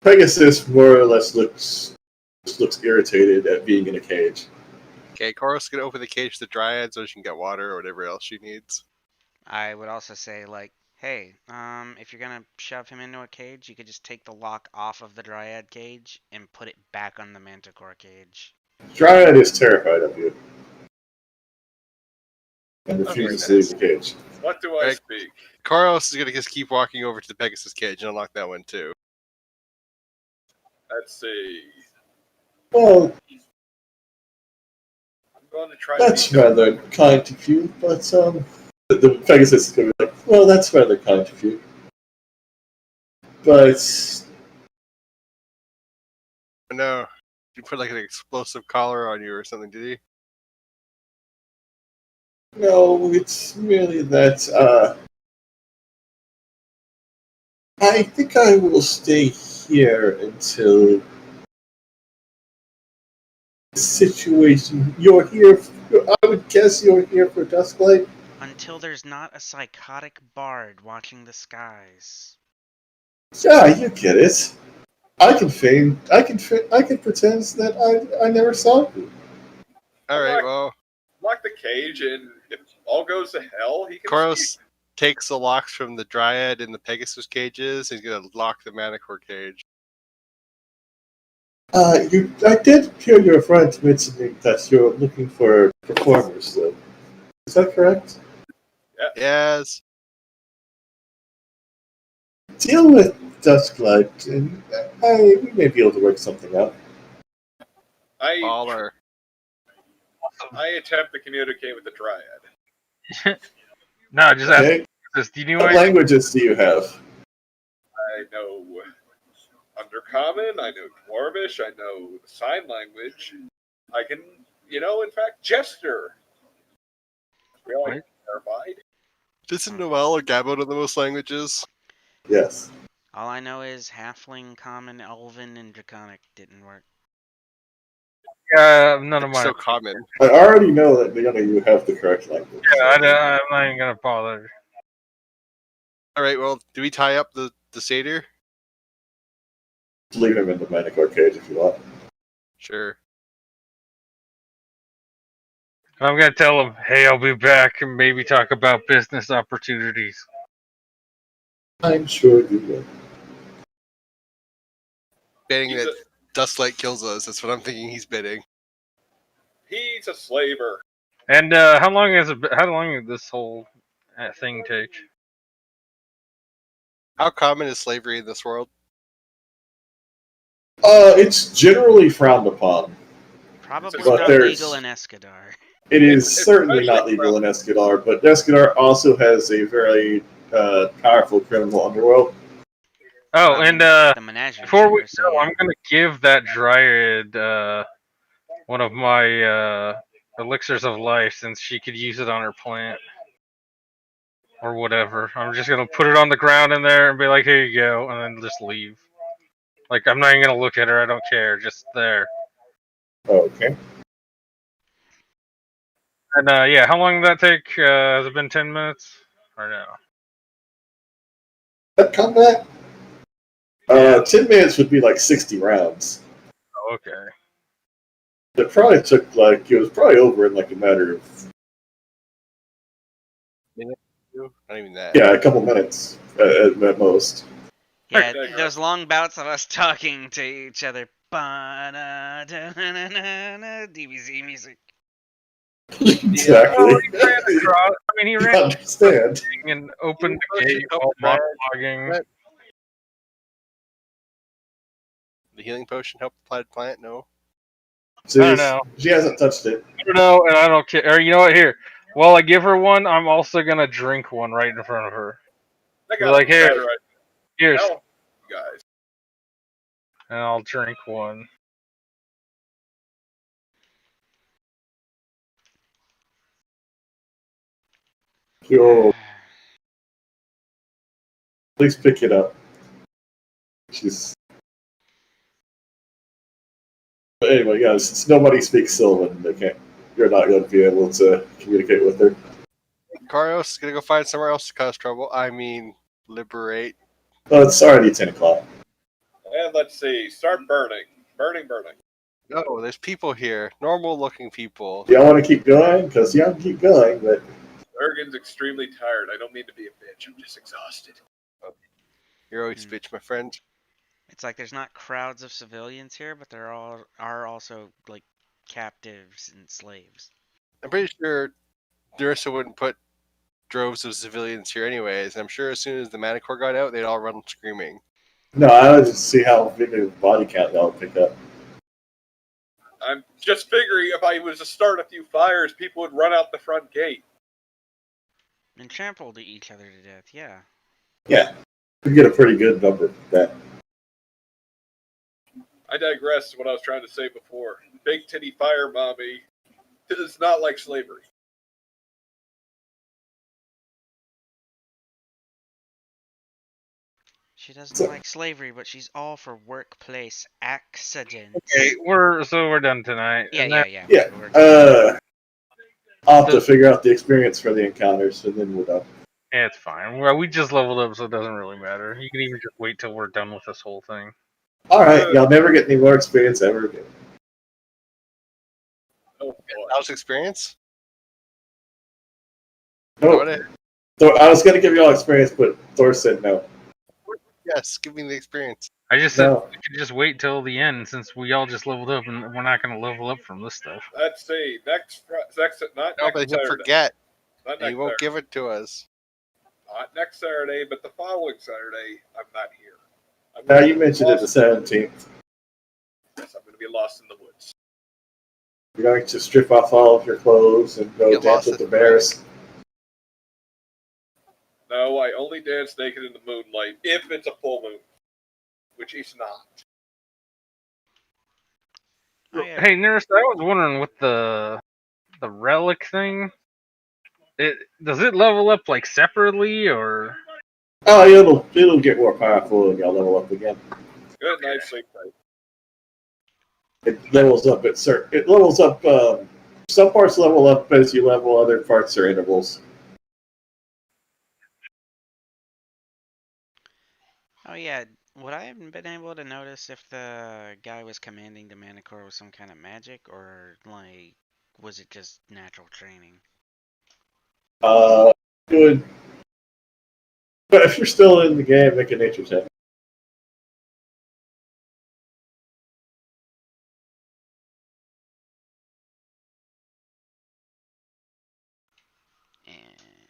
Pegasus more or less looks irritated at being in a cage. Okay, Koros can open the cage to the Dryad so she can get water or whatever else she needs. I would also say, like, hey, if you're gonna shove him into a cage, you could just take the lock off of the Dryad cage and put it back on the Manticore cage. Dryad is terrified of you and refuses to leave the cage. What do I speak? Koros is gonna just keep walking over to the Pegasus cage and unlock that one too. Let's see. Well, I'm going to try. That's rather kind of you, but the Pegasus is going to be like, well, that's rather kind of you. But no, you put like an explosive collar on you or something, did he? no, it's merely that I think I will stay here until the situation. You're here. I would guess you're here for Dusklight. Until there's not a psychotic bard watching the skies. Yeah, you get it. I can pretend that I never saw you. All right, well, lock the cage, and if all goes to hell, he can. Koros takes the locks from the Dryad and the Pegasus cages. He's gonna lock the Manicore cage. I did hear your friend mentioning that you're looking for performers, though. Is that correct? Yeah. Yes. Deal with Dusklight, and we may be able to work something out. Baller. I attempt to communicate with the Dryad. No, just Okay. ask. Do you know what languages do you have? I know Undercommon, I know Dwarvish, I know sign language. I can, in fact, gesture. Really terrified. Doesn't Noel or Gabo know the most languages? Yes. All I know is Halfling, Common, Elven, and Draconic didn't work. None of It's mine. so common. I already know that none of you have the correct language. Yeah, so- I'm not even gonna bother. All right. Well, do we tie up the satyr? Leave him in the Manticore cage if you want. Sure. I'm gonna tell him, hey, I'll be back and maybe talk about business opportunities. I'm sure you will. Betting He's that a, Dustlight kills us. That's what I'm thinking he's betting. he's a slaver. And how long did this whole thing take? How common is slavery in this world? It's generally frowned upon. Probably But not there's- legal in Escadar. It is It's certainly not especially legal in Escadar, but Escadar also has a very powerful criminal underworld. Oh, Well, I and mean, the menagerie. before we so go, yeah. I'm gonna give that dryad one of my elixirs of life since she could use it on her plant or whatever. I'm just gonna put it on the ground in there and be like, "Here you go," and then just leave. Like I'm not even gonna look at her. I don't care. Just there. Okay. And yeah, how long did that take? Has it been 10 minutes or no? That combat? Yeah. 10 minutes would be like 60 rounds. Oh, okay. It probably took it was probably over in like a matter of, Not even that. yeah, a couple minutes at most. Yeah, Okay. those long bouts of us talking to each other. DBZ music. Exactly. Oh, he ran across. I mean, he You ran understand. and opened the Push gate it, while open monologuing. Right. The healing potion help the plant? No. See, I don't know. she hasn't touched it. I don't know, and I don't care. Or you know what? Here, while I give her one, I'm also gonna drink one right in front of her. I Be got like, here, better right here's, now, you guys. and I'll drink one. Yo, please pick it up. She's. But anyway, guys, since nobody speaks Sylvan, they can't. You're not going to be able to communicate with her. Karios is gonna go find somewhere else to cause trouble. I mean, liberate. Oh, it's already 10 o'clock. And let's see. Start burning. Burning. No, there's people here. Normal-looking people. Do y'all want to keep going? Because y'all can keep going, but Ergin's extremely tired. I don't mean to be a bitch. I'm just exhausted. You're always Hmm. bitch, my friend. It's like there's not crowds of civilians here, but there are also like captives and slaves. I'm pretty sure Dursa wouldn't put droves of civilians here anyways. I'm sure as soon as the Manticore got out, they'd all run screaming. no, I wanted to see how big a body count y'all pick up. I'm just figuring if I was to start a few fires, people would run out the front gate. And trampled each other to death, yeah. Yeah, we get a pretty good number of that. I digress to what I was trying to say before. Big titty fire mommy is not like slavery. She doesn't like slavery, but she's all for workplace accidents. Okay, we're done tonight. Yeah, And yeah, then- yeah. Yeah, We're- I'll have to figure out the experience for the encounters, and then we're done. Yeah, it's fine. Well, we just leveled up, so it doesn't really matter. You can even just wait till we're done with this whole thing. All right, y'all never get any more experience ever again. Oh boy. How's experience? No, What I was going to give y'all experience, but Thor said no. Yes, give me the experience. I just said No. we could just wait till the end since we all just leveled up, and we're not going to level up from this stuff. Let's see. Next not No, next but he'll Saturday. forget. Not And he next won't Saturday. give it to us. Not next Saturday, but the following Saturday, I'm not here. I'm Now gonna you be mentioned it lost- the 17th. Yes, I'm going to be lost in the woods. You're going to strip off all of your clothes and go Get dance lost with the at the bears. No, I only dance naked in the moonlight if it's a full moon, which is not. Hey, Nurse, I was wondering with the relic thing. Does it level up like separately or? Oh, it'll get more powerful and y'all level up again. Good night, sleep tight. It levels up at certain. It levels up. Some parts level up as you level. Other parts are intervals. Oh yeah, would I have been able to notice if the guy was commanding the Manticore with some kind of magic, or like was it just natural training? Good. But if you're still in the game, make a nature check. And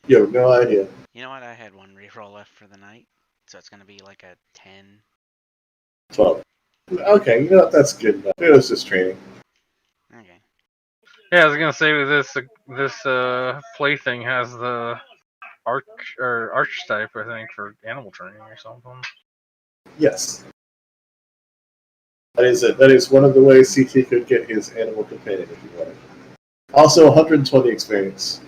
You have no idea. you know what? I had one reroll left for the night, so it's gonna be like a 10. 12. Okay, you know what? That's good enough. It was just training. Okay. Yeah, I was gonna say with this plaything has the archetype, I think, for animal training or something. Yes. That is it. That is one of the ways CT could get his animal companion if he wanted. Also, 120 experience.